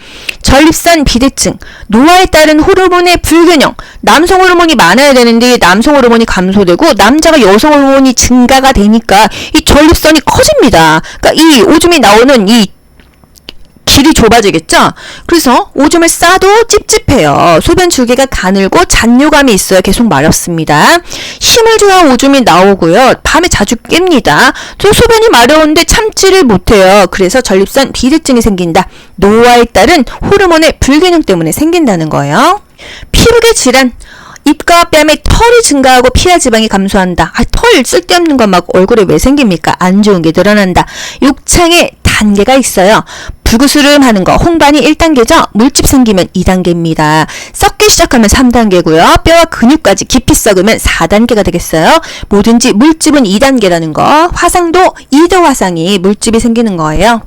S2: 전립선 비대증, 노화에 따른 호르몬의 불균형. 남성 호르몬이 많아야 되는데 남성 호르몬이 감소되고 남자가 여성 호르몬이 증가가 되니까 이 전립선이 커집니다. 그러니까 이 오줌이 나오는 이 길이 좁아지겠죠? 그래서 오줌을 싸도 찝찝해요. 소변 줄기가 가늘고 잔뇨감이 있어요. 계속 마렵습니다. 힘을 줘야 오줌이 나오고요. 밤에 자주 깹니다. 또 소변이 마려운데 참지를 못해요. 그래서 전립선 비대증이 생긴다. 노화에 따른 호르몬의 불균형 때문에 생긴다는 거예요. 피부계 질환. 입과 뺨에 털이 증가하고 피하 지방이 감소한다. 털 쓸데없는 거 막 얼굴에 왜 생깁니까? 안 좋은 게 늘어난다. 욕창에 단계가 있어요. 불구스름하는 거 홍반이 1단계죠. 물집 생기면 2단계입니다. 썩기 시작하면 3단계고요. 뼈와 근육까지 깊이 썩으면 4단계가 되겠어요. 뭐든지 물집은 2단계라는 거. 화상도 2도 화상이 물집이 생기는 거예요.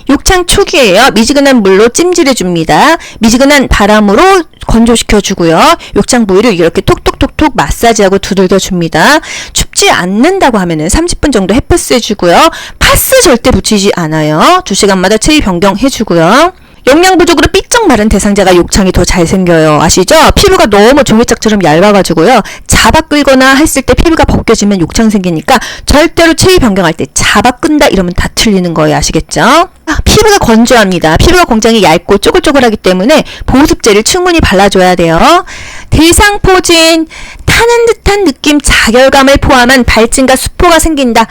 S2: 욕창 초기에요. 미지근한 물로 찜질해줍니다. 미지근한 바람으로 건조시켜주고요. 욕창 부위를 이렇게 톡톡톡톡 마사지하고 두들겨줍니다. 춥지 않는다고 하면은 30분 정도 햇볕 쐬주고요. 파스 절대 붙이지 않아요. 2시간마다 체위 변경해주고요. 영양 부족으로 삐쩍 마른 대상자가 욕창이 더 잘 생겨요. 아시죠? 피부가 너무 종이짝처럼 얇아가지고요. 잡아 끌거나 했을 때 피부가 벗겨지면 욕창 생기니까 절대로 체위 변경할 때 잡아 끈다 이러면 다 틀리는 거예요. 아시겠죠? 피부가 건조합니다. 피부가 굉장히 얇고 쪼글쪼글하기 때문에 보습제를 충분히 발라줘야 돼요. 대상포진, 타는 듯한 느낌, 자결감을 포함한 발진과 수포가 생긴다.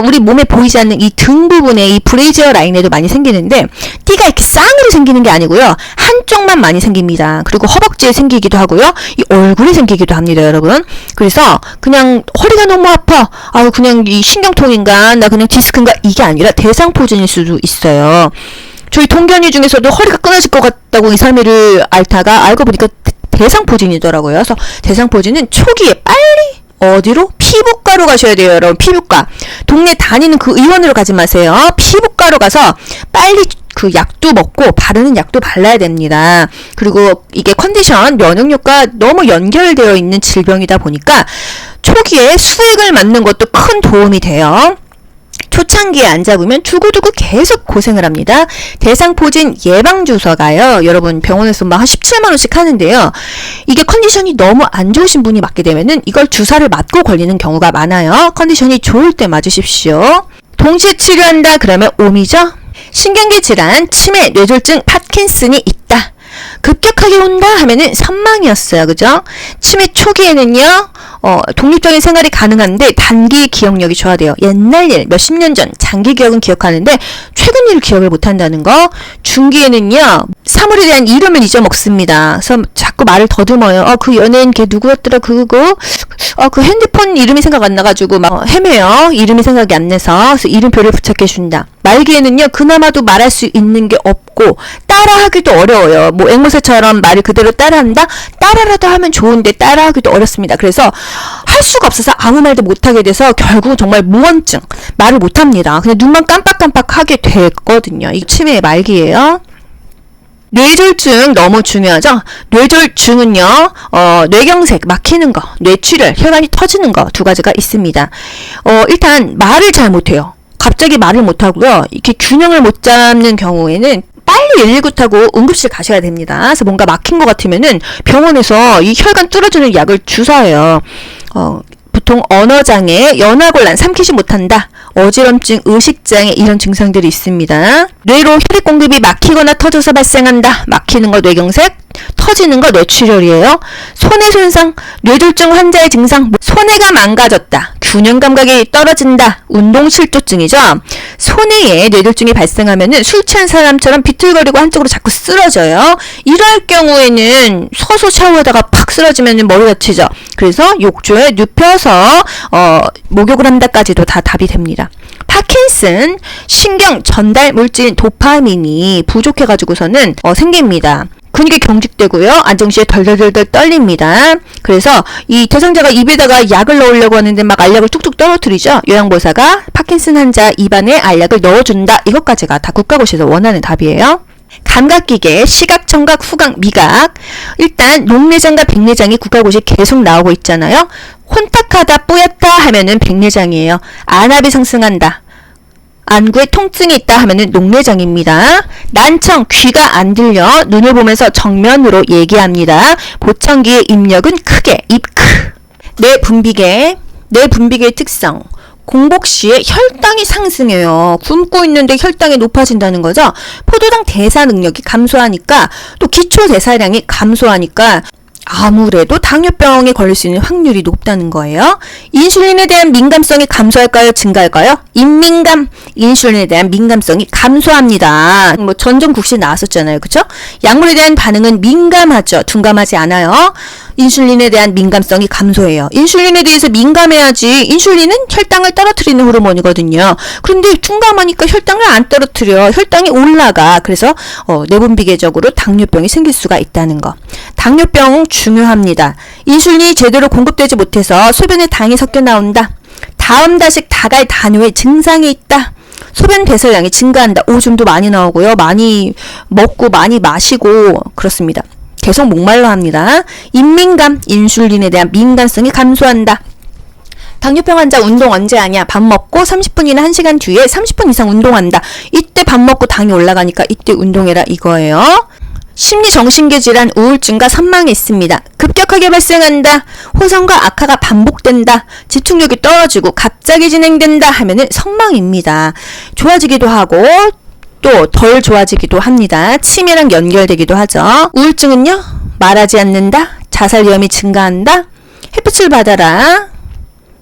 S2: 우리 몸에 보이지 않는 이 등 부분에 이 브레이지어 라인에도 많이 생기는데 띠가 이렇게 쌍으로 생기는 게 아니고요. 한쪽만 많이 생깁니다. 그리고 허벅지에 생기기도 하고요. 이 얼굴에 생기기도 합니다, 여러분. 그래서 그냥 허리가 너무 아파. 그냥 이 신경통인가? 나 그냥 디스크인가? 이게 아니라 대상포진일 수도 있어요. 저희 동견이 중에서도 허리가 끊어질 것 같다고 2, 3일을 앓다가 알고 보니까 대상포진이더라고요. 그래서 대상포진은 초기에 빨리 어디로? 피부과로 가셔야 돼요, 여러분. 피부과. 동네 다니는 그 의원으로 가지 마세요. 피부과로 가서 빨리 그 약도 먹고 바르는 약도 발라야 됩니다. 그리고 이게 컨디션 면역력과 너무 연결되어 있는 질병이다 보니까 초기에 수액을 맞는 것도 큰 도움이 돼요. 초창기에 안 잡으면 두고두고 계속 고생을 합니다. 대상포진 예방주사가요. 여러분 병원에서 막 한 17만 원씩 하는데요. 이게 컨디션이 너무 안 좋으신 분이 맞게 되면은 이걸 주사를 맞고 걸리는 경우가 많아요. 컨디션이 좋을 때 맞으십시오. 동시에 치료한다 그러면 오미죠. 신경계 질환, 치매, 뇌졸중, 파킨슨이 있다. 급격하게 온다 하면은 선망이었어요. 그죠? 치매 초기에는요, 독립적인 생활이 가능한데 단기 기억력이 좋아돼요. 옛날 일, 몇십 년 전, 장기 기억은 기억하는데 최근 일을 기억을 못한다는 거. 중기에는요, 사물에 대한 이름을 잊어먹습니다. 그래서 자꾸 말을 더듬어요. 그 연예인 걔 누구였더라, 그거? 그 핸드폰 이름이 생각 안 나가지고 막 헤매요. 이름이 생각이 안 나서. 그래서 이름표를 부착해준다. 말기에는요, 그나마도 말할 수 있는 게 없고, 따라하기도 어려워요. 뭐, 앵무새처럼 말을 그대로 따라한다? 따라라도 하면 좋은데, 따라하기도 어렵습니다. 그래서, 할 수가 없어서 아무 말도 못하게 돼서, 결국은 정말 무언증, 말을 못합니다. 그냥 눈만 깜빡깜빡 하게 됐거든요. 이 치매의 말기예요. 뇌졸중 너무 중요하죠? 뇌졸중은요, 뇌경색, 막히는 거, 뇌출혈, 혈관이 터지는 거 두 가지가 있습니다. 일단, 말을 잘 못해요. 갑자기 말을 못하고요. 이렇게 균형을 못 잡는 경우에는 빨리 119 타고 응급실 가셔야 됩니다. 그래서 뭔가 막힌 것 같으면은 병원에서 이 혈관 뚫어주는 약을 주사해요. 보통 언어장애, 연화곤란, 삼키지 못한다, 어지럼증, 의식장애 이런 증상들이 있습니다. 뇌로 혈액 공급이 막히거나 터져서 발생한다. 막히는 거 뇌경색, 터지는 거 뇌출혈이에요. 손해 손상, 뇌졸중 환자의 증상, 손해가 망가졌다, 균형 감각이 떨어진다, 운동실조증이죠. 손해에 뇌졸중이 발생하면은 술 취한 사람처럼 비틀거리고 한쪽으로 자꾸 쓰러져요. 이럴 경우에는 서서 샤워하다가 팍 쓰러지면 머리 다치죠. 그래서 욕조에 눕혀서 목욕을 한다까지도 다 답이 됩니다. 파킨슨, 신경 전달 물질인 도파민이 부족해가지고서는 생깁니다. 근육이 경직되고요. 안정시에 덜덜덜덜 떨립니다. 그래서 이 대상자가 입에다가 약을 넣으려고 하는데 막 알약을 뚝뚝 떨어뜨리죠. 요양보호사가 파킨슨 환자 입안에 알약을 넣어준다. 이것까지가 다 국가고시에서 원하는 답이에요. 감각기계, 시각, 청각, 후각, 미각. 일단 녹내장과 백내장이 국가고시 계속 나오고 있잖아요. 혼탁하다, 뿌옇다 하면은 백내장이에요. 안압이 상승한다, 안구에 통증이 있다 하면은 녹내장입니다. 난청, 귀가 안 들려 눈을 보면서 정면으로 얘기합니다. 보청기의 입력은 크게, 입 크. 뇌분비계의 특성. 공복 시에 혈당이 상승해요. 굶고 있는데 혈당이 높아진다는 거죠. 포도당 대사 능력이 감소하니까, 또 기초 대사량이 감소하니까 아무래도 당뇨병에 걸릴 수 있는 확률이 높다는 거예요. 인슐린에 대한 민감성이 감소할까요? 증가할까요? 인민감, 인슐린에 대한 민감성이 감소합니다. 뭐 전전국시 나왔었잖아요. 그쵸? 약물에 대한 반응은 민감하죠. 둔감하지 않아요. 인슐린에 대한 민감성이 감소해요. 인슐린에 대해서 민감해야지. 인슐린은 혈당을 떨어뜨리는 호르몬이거든요. 그런데 둔감하니까 혈당을 안 떨어뜨려. 혈당이 올라가. 그래서 내분비계적으로 당뇨병이 생길 수가 있다는 거. 당뇨병 중요합니다. 인슐린이 제대로 공급되지 못해서 소변에 당이 섞여 나온다. 다음다식 다갈 단요의 증상이 있다. 소변 배설량이 증가한다. 오줌도 많이 나오고요. 많이 먹고 많이 마시고 그렇습니다. 계속 목말라 합니다. 인민감, 인슐린에 대한 민감성이 감소한다. 당뇨병 환자 운동 언제 하냐? 밥 먹고 30분이나 1시간 뒤에 30분 이상 운동한다. 이때 밥 먹고 당이 올라가니까 이때 운동해라 이거예요. 심리 정신계 질환, 우울증과 선망이 있습니다. 급격하게 발생한다. 호전과 악화가 반복된다. 집중력이 떨어지고 갑자기 진행된다 하면은 선망입니다. 좋아지기도 하고 또 덜 좋아지기도 합니다. 치매랑 연결되기도 하죠. 우울증은요, 말하지 않는다. 자살 위험이 증가한다. 햇빛을 받아라.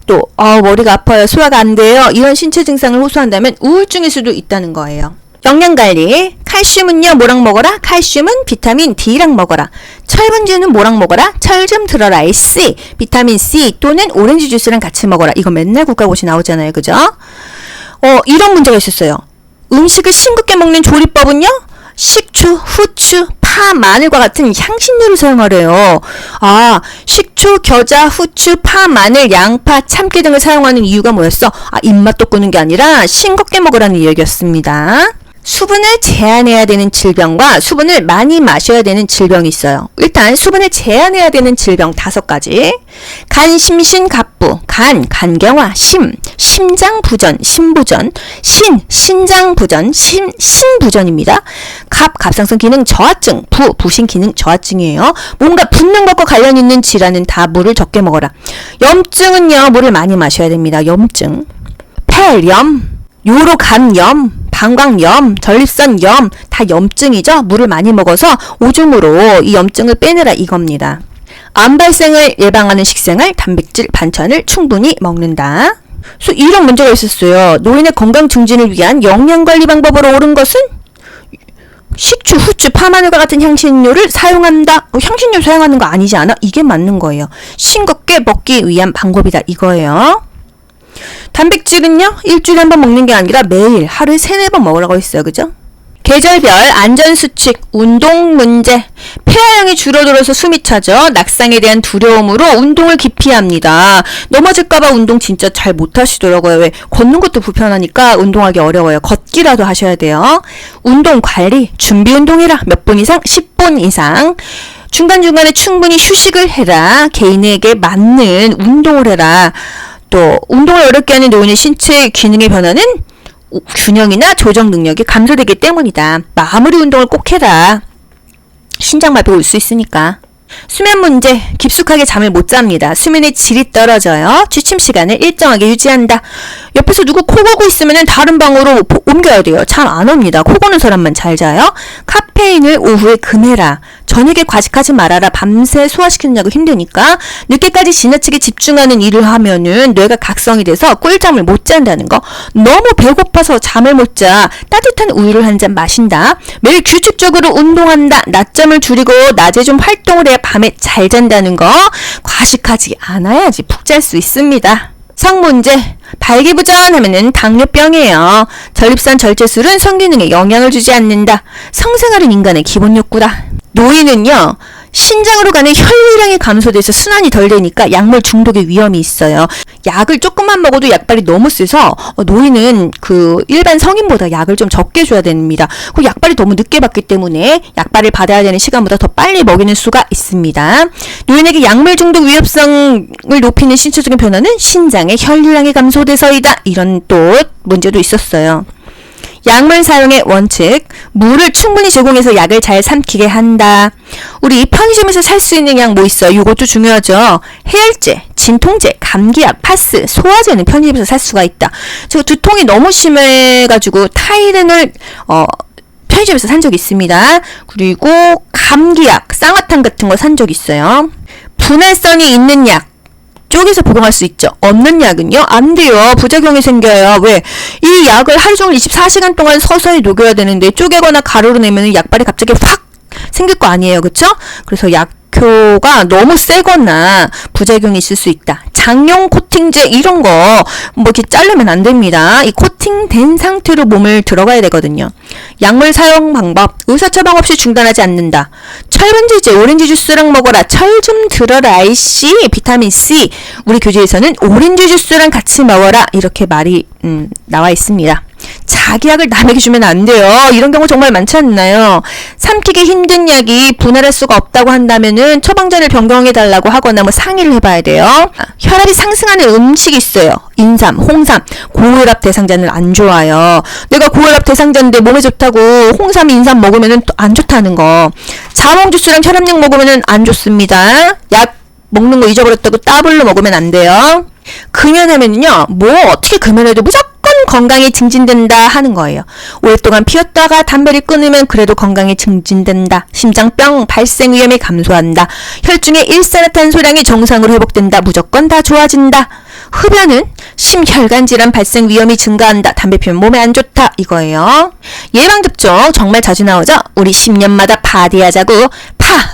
S2: 또 머리가 아파요. 소화가 안 돼요. 이런 신체 증상을 호소한다면 우울증일 수도 있다는 거예요. 영양관리. 칼슘은요, 뭐랑 먹어라? 칼슘은 비타민 D랑 먹어라. 철분제는 뭐랑 먹어라? 철 좀 들어라. C. 비타민 C 또는 오렌지 주스랑 같이 먹어라. 이거 맨날 국가고시 나오잖아요. 그죠? 이런 문제가 있었어요. 음식을 싱겁게 먹는 조리법은요, 식초, 후추, 파, 마늘과 같은 향신료를 사용하래요. 식초, 겨자, 후추, 파, 마늘, 양파, 참깨 등을 사용하는 이유가 뭐였어? 입맛 돋구는 게 아니라 싱겁게 먹으라는 얘기였습니다. 수분을 제한해야 되는 질병과 수분을 많이 마셔야 되는 질병이 있어요. 일단 수분을 제한해야 되는 질병 5가지. 간, 심신, 갑부, 간경화, 심장부전, 심부전, 신장부전, 신부전입니다. 갑상선 기능 저하증, 부신 기능 저하증이에요. 뭔가 붓는 것과 관련 있는 질환은 다 물을 적게 먹어라. 염증은요, 물을 많이 마셔야 됩니다. 염증. 폐렴, 요로감염, 방광염, 전립선염 다 염증이죠. 물을 많이 먹어서 오줌으로 이 염증을 빼내라 이겁니다. 암 발생을 예방하는 식생활, 단백질, 반찬을 충분히 먹는다. 그래서 이런 문제가 있었어요. 노인의 건강 증진을 위한 영양관리 방법으로 옳은 것은 식초, 후추, 파마늘과 같은 향신료를 사용한다. 향신료 사용하는 거 아니지 않아? 이게 맞는 거예요. 싱겁게 먹기 위한 방법이다 이거예요. 단백질은요, 일주일에 한 번 먹는 게 아니라 매일 하루에 3-4번 먹으라고 했어요. 그죠? 계절별 안전수칙, 운동 문제, 폐하량이 줄어들어서 숨이 차죠. 낙상에 대한 두려움으로 운동을 기피합니다. 넘어질까봐 운동 진짜 잘 못하시더라고요. 왜? 걷는 것도 불편하니까 운동하기 어려워요. 걷기라도 하셔야 돼요. 운동 관리, 준비 운동해라. 몇 분 이상? 10분 이상. 중간중간에 충분히 휴식을 해라. 개인에게 맞는 운동을 해라. 또 운동을 어렵게 하는 노인의 신체 기능의 변화는 균형이나 조정 능력이 감소되기 때문이다. 마무리 운동을 꼭 해라. 신장마비 올 수 있으니까. 수면 문제, 깊숙하게 잠을 못 잡니다. 수면의 질이 떨어져요. 취침 시간을 일정하게 유지한다. 옆에서 누구 코 골고 있으면 다른 방으로 옮겨야 돼요. 잠 안 옵니다. 코 고는 사람만 잘 자요. 카페인을 오후에 금해라. 저녁에 과식하지 말아라. 밤새 소화시키느냐고 힘드니까. 늦게까지 지나치게 집중하는 일을 하면은 뇌가 각성이 돼서 꿀잠을 못 잔다는 거. 너무 배고파서 잠을 못 자. 따뜻한 우유를 한 잔 마신다. 매일 규칙적으로 운동한다. 낮잠을 줄이고 낮에 좀 활동을 해야 밤에 잘 잔다는 거. 과식하지 않아야지 푹 잘 수 있습니다. 성문제, 발기부전하면은 당뇨병이에요. 전립선 절제술은 성기능에 영향을 주지 않는다. 성생활은 인간의 기본 욕구다. 노인은요, 신장으로 가는 혈류량이 감소돼서 순환이 덜 되니까 약물 중독의 위험이 있어요. 약을 조금만 먹어도 약발이 너무 세서 노인은 그 일반 성인보다 약을 좀 적게 줘야 됩니다. 그 약발이 너무 늦게 받기 때문에 약발을 받아야 되는 시간보다 더 빨리 먹이는 수가 있습니다. 노인에게 약물 중독 위험성을 높이는 신체적인 변화는 신장의 혈류량이 감소돼서이다. 이런 또 문제도 있었어요. 약물 사용의 원칙, 물을 충분히 제공해서 약을 잘 삼키게 한다. 우리 편의점에서 살 수 있는 약 뭐 있어요? 이것도 중요하죠. 해열제, 진통제, 감기약, 파스, 소화제는 편의점에서 살 수가 있다. 제가 두통이 너무 심해가지고 타이레놀 편의점에서 산 적이 있습니다. 그리고 감기약, 쌍화탕 같은 거 산 적이 있어요. 분할성이 있는 약 쪽에서 복용할 수 있죠. 없는 약은요, 안 돼요. 부작용이 생겨요. 왜? 이 약을 하루 종일 24시간 동안 서서히 녹여야 되는데 쪼개거나 가루로 내면 약발이 갑자기 확 생길 거 아니에요. 그쵸? 그래서 약효가 너무 세거나 부작용이 있을 수 있다. 장용 코팅제 이런 거 뭐 이렇게 자르면 안 됩니다. 이 코팅된 상태로 몸을 들어가야 되거든요. 약물 사용 방법, 의사 처방 없이 중단하지 않는다. 철분지제, 오렌지 주스랑 먹어라. 철 좀 들어라. 아이씨, 비타민 C. 우리 교재에서는 오렌지 주스랑 같이 먹어라. 이렇게 말이 나와 있습니다. 자기 약을 남에게 주면 안 돼요. 이런 경우 정말 많지 않나요? 삼키기 힘든 약이 분할할 수가 없다고 한다면은 처방전을 변경해달라고 하거나 뭐 상의를 해봐야 돼요. 혈압이 상승하는 음식이 있어요. 인삼, 홍삼, 고혈압 대상자는 안 좋아요. 내가 고혈압 대상자인데 몸에 좋다고 홍삼, 인삼 먹으면은 또 안 좋다는 거. 자몽 주스랑 혈압약 먹으면은 안 좋습니다. 약 먹는 거 잊어버렸다고 따블로 먹으면 안 돼요. 금연하면요, 뭐 어떻게 금연해도 무조건 건강이 증진된다 하는 거예요. 오랫동안 피웠다가 담배를 끊으면 그래도 건강이 증진된다. 심장병 발생 위험이 감소한다. 혈중의 일산화탄소량이 정상으로 회복된다. 무조건 다 좋아진다. 흡연은 심혈관 질환 발생 위험이 증가한다. 담배 피우면 몸에 안 좋다. 이거예요. 예방접종 정말 자주 나오죠. 우리 10년마다 바디하자고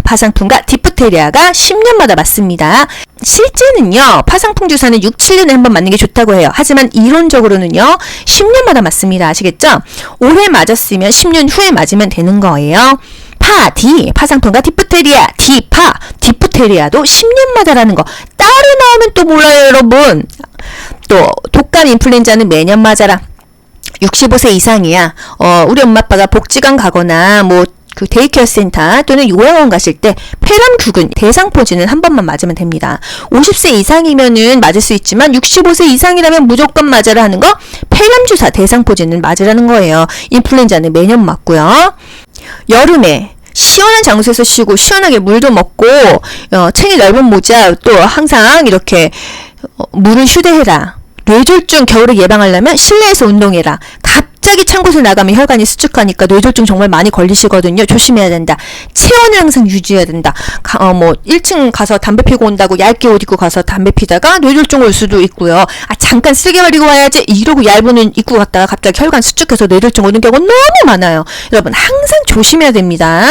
S2: 파상풍과 디프테리아가 10년마다 맞습니다. 실제는요, 파상풍 주사는 6, 7년에 한 번 맞는 게 좋다고 해요. 하지만 이론적으로는요, 10년마다 맞습니다. 아시겠죠? 올해 맞았으면 10년 후에 맞으면 되는 거예요. 파상풍과 디프테리아, 디프테리아도 10년마다라는 거. 따로 나오면 또 몰라요, 여러분. 또 독감 인플루엔자는 매년 맞아라. 65세 이상이야. 우리 엄마 아빠가 복지관 가거나 뭐 그 데이케어 센터 또는 요양원 가실 때 폐렴규근 대상포진은 한 번만 맞으면 됩니다. 50세 이상이면은 맞을 수 있지만 65세 이상이라면 무조건 맞으라 하는 거 폐렴 주사 대상포진은 맞으라는 거예요. 인플루엔자는 매년 맞고요. 여름에 시원한 장소에서 쉬고 시원하게 물도 먹고 챙이 넓은 모자 또 항상 이렇게 물을 휴대해라. 뇌졸중 겨울에 예방하려면 실내에서 운동해라. 갑자기 찬 곳에 나가면 혈관이 수축하니까 뇌졸중 정말 많이 걸리시거든요. 조심해야 된다. 체온을 항상 유지해야 된다. 1층 가서 담배 피고 온다고 얇게 옷 입고 가서 담배 피다가 뇌졸중 올 수도 있고요. 잠깐 쓰게 버리고 와야지 이러고 얇은 옷 입고 갔다가 갑자기 혈관 수축해서 뇌졸중 오는 경우가 너무 많아요. 여러분 항상 조심해야 됩니다.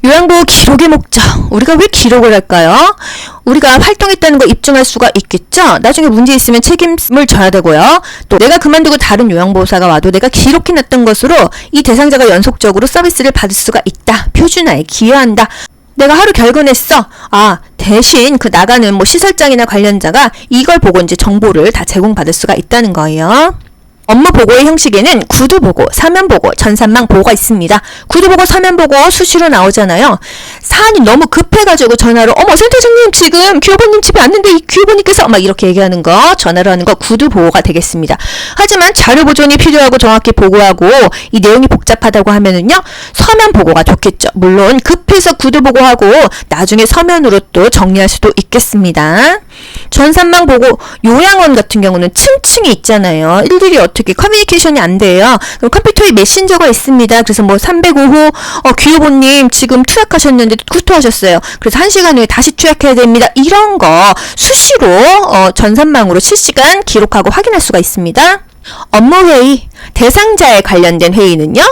S2: 요양보호 기록의 목적. 우리가 왜 기록을 할까요? 우리가 활동했다는 거 입증할 수가 있겠죠? 나중에 문제 있으면 책임을 져야 되고요. 또 내가 그만두고 다른 요양보호사가 와도 내가 기록해놨던 것으로 이 대상자가 연속적으로 서비스를 받을 수가 있다. 표준화에 기여한다. 내가 하루 결근했어. 대신 그 나가는 뭐 시설장이나 관련자가 이걸 보고 이제 정보를 다 제공받을 수가 있다는 거예요. 업무 보고의 형식에는 구두 보고, 사면 보고, 전산망 보고가 있습니다. 구두 보고, 사면 보고 수시로 나오잖아요. 사안이 너무 급해가지고 전화로 센터장님 지금 귀여보님 집에 왔는데 이 귀여보님께서 막 이렇게 얘기하는 거 전화로 하는 거 구두 보고가 되겠습니다. 하지만 자료 보존이 필요하고 정확히 보고하고 이 내용이 복잡하다고 하면은요 서면 보고가 좋겠죠. 물론 급해서 구두 보고하고 나중에 서면으로 또 정리할 수도 있겠습니다. 전산망 보고 요양원 같은 경우는 층층이 있잖아요. 일일이 어떻게 커뮤니케이션이 안 돼요. 그럼 컴퓨터에 메신저가 있습니다. 그래서 뭐 305호 귀여보님 지금 투약하셨는데 구토하셨어요. 그래서 1시간 후에 다시 투약해야 됩니다. 이런 거 수시로 전산망으로 실시간 기록하고 확인할 수가 있습니다. 업무회의, 대상자에 관련된 회의는요.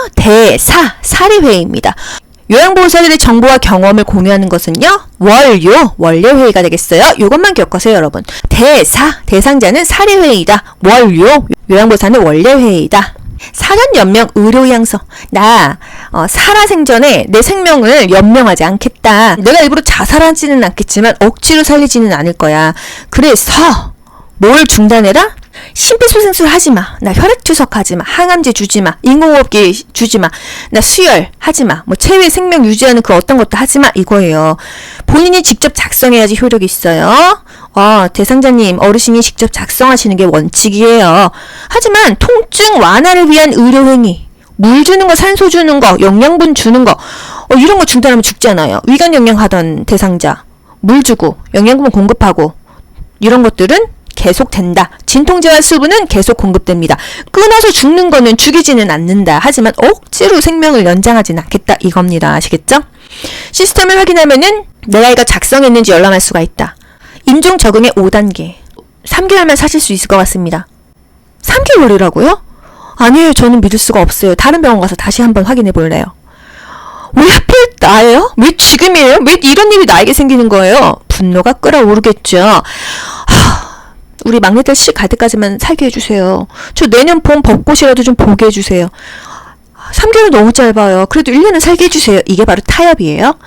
S2: 사례회의입니다. 요양보호사들의 정보와 경험을 공유하는 것은요. 원례회의가 되겠어요. 이것만 기억하세요, 여러분. 대상자는 사례회의다. 요양보호사는 원례회의다. 사전연명 의료양서. 나 살아생전에 내 생명을 연명하지 않겠다. 내가 일부러 자살하지는 않겠지만 억지로 살리지는 않을 거야. 그래서 뭘 중단해라? 심폐소생술 하지마. 나 혈액투석 하지마. 항암제 주지마. 인공호흡기 주지마. 나 수혈 하지마. 뭐 체외 생명 유지하는 그 어떤 것도 하지마. 이거예요. 본인이 직접 작성해야지 효력이 있어요. 대상자님 어르신이 직접 작성하시는 게 원칙이에요. 하지만 통증 완화를 위한 의료행위, 물 주는 거, 산소 주는 거, 영양분 주는 거 이런 거 중단하면 죽잖아요. 위관 영양 하던 대상자 물 주고 영양분 공급하고 이런 것들은 계속된다. 진통제와 수분은 계속 공급됩니다. 끊어서 죽는 거는 죽이지는 않는다. 하지만 억지로 생명을 연장하지는 않겠다. 이겁니다. 아시겠죠? 시스템을 확인하면은 내가 이거 작성했는지 열람할 수가 있다. 임종 적응의 5단계. 3개월만 사실 수 있을 것 같습니다. 3개월이라고요? 아니에요. 저는 믿을 수가 없어요. 다른 병원 가서 다시 한번 확인해 볼래요. 왜 하필 나예요? 왜 지금이에요? 왜 이런 일이 나에게 생기는 거예요? 분노가 끓어오르겠죠. 우리 막내딸 시집 갈 때까지만 살게 해주세요. 저 내년 봄 벚꽃이라도 좀 보게 해주세요. 3개월은 너무 짧아요. 그래도 1년은 살게 해주세요. 이게 바로 타협이에요.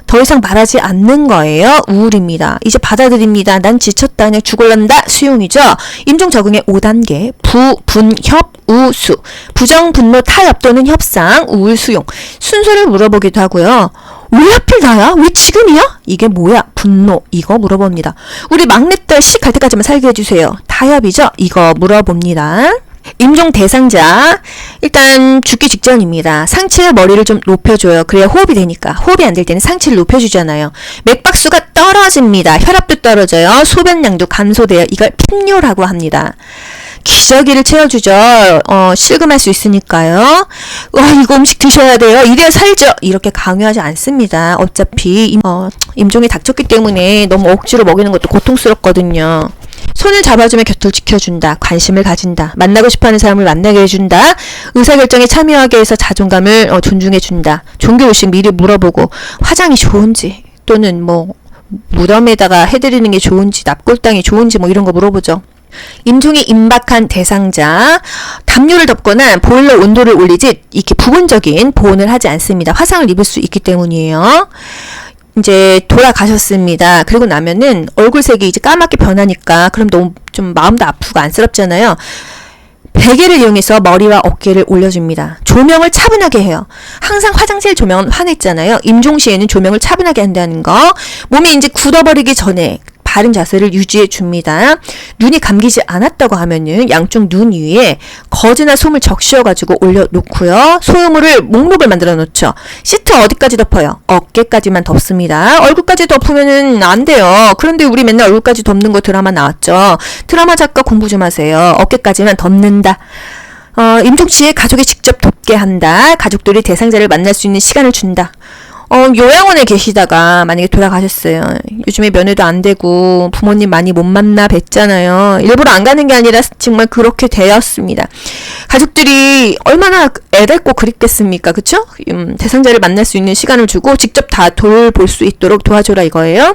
S2: 더 이상 말하지 않는 거예요. 우울입니다. 이제 받아들입니다. 난 지쳤다. 그냥 죽을란다. 수용이죠. 임종 적응의 5단계. 부, 분, 협, 우, 수. 부정, 분노, 타협 또는 협상, 우울, 수용. 순서를 물어보기도 하고요. 왜 하필 나야? 왜 지금이야? 이게 뭐야? 분노. 이거 물어봅니다. 우리 막내딸 시 갈 때까지만 살게 해주세요. 타협이죠? 이거 물어봅니다. 임종 대상자. 일단 죽기 직전입니다. 상체의 머리를 좀 높여줘요. 그래야 호흡이 되니까. 호흡이 안 될 때는 상체를 높여주잖아요. 맥박수가 떨어집니다. 혈압도 떨어져요. 소변량도 감소돼요. 이걸 핀뇨라고 합니다. 기저귀를 채워주죠. 실금할 수 있으니까요. 이거 음식 드셔야 돼요. 이래야 살죠. 이렇게 강요하지 않습니다. 어차피 임종이 닥쳤기 때문에 너무 억지로 먹이는 것도 고통스럽거든요. 손을 잡아주며 곁을 지켜준다. 관심을 가진다. 만나고 싶어하는 사람을 만나게 해준다. 의사결정에 참여하게 해서 자존감을 존중해준다. 종교의식 미리 물어보고 화장이 좋은지 또는 뭐 무덤에다가 해드리는 게 좋은지 납골당이 좋은지 뭐 이런 거 물어보죠. 임종이 임박한 대상자, 담요를 덮거나 보일러 온도를 올리지 이렇게 부분적인 보온을 하지 않습니다. 화상을 입을 수 있기 때문이에요. 이제 돌아가셨습니다. 그리고 나면은 얼굴색이 이제 까맣게 변하니까 그럼 너무 좀 마음도 아프고 안쓰럽잖아요. 베개를 이용해서 머리와 어깨를 올려줍니다. 조명을 차분하게 해요. 항상 화장실 조명은 환했잖아요. 임종시에는 조명을 차분하게 한다는 거. 몸이 이제 굳어버리기 전에 바른 자세를 유지해 줍니다. 눈이 감기지 않았다고 하면은 양쪽 눈 위에 거즈나 솜을 적셔가지고 올려놓고요. 소유물을 목록을 만들어 놓죠. 시트 어디까지 덮어요? 어깨까지만 덮습니다. 얼굴까지 덮으면은 안 돼요. 그런데 우리 맨날 얼굴까지 덮는 거 드라마 나왔죠. 드라마 작가 공부 좀 하세요. 어깨까지만 덮는다. 임종시에 가족이 직접 돕게 한다. 가족들이 대상자를 만날 수 있는 시간을 준다. 요양원에 계시다가 만약에 돌아가셨어요. 요즘에 면회도 안 되고 부모님 많이 못 만나 뵀잖아요. 일부러 안 가는 게 아니라 정말 그렇게 되었습니다. 가족들이 얼마나 애달고 그립겠습니까? 그쵸? 대상자를 만날 수 있는 시간을 주고 직접 다 돌볼 수 있도록 도와줘라 이거예요.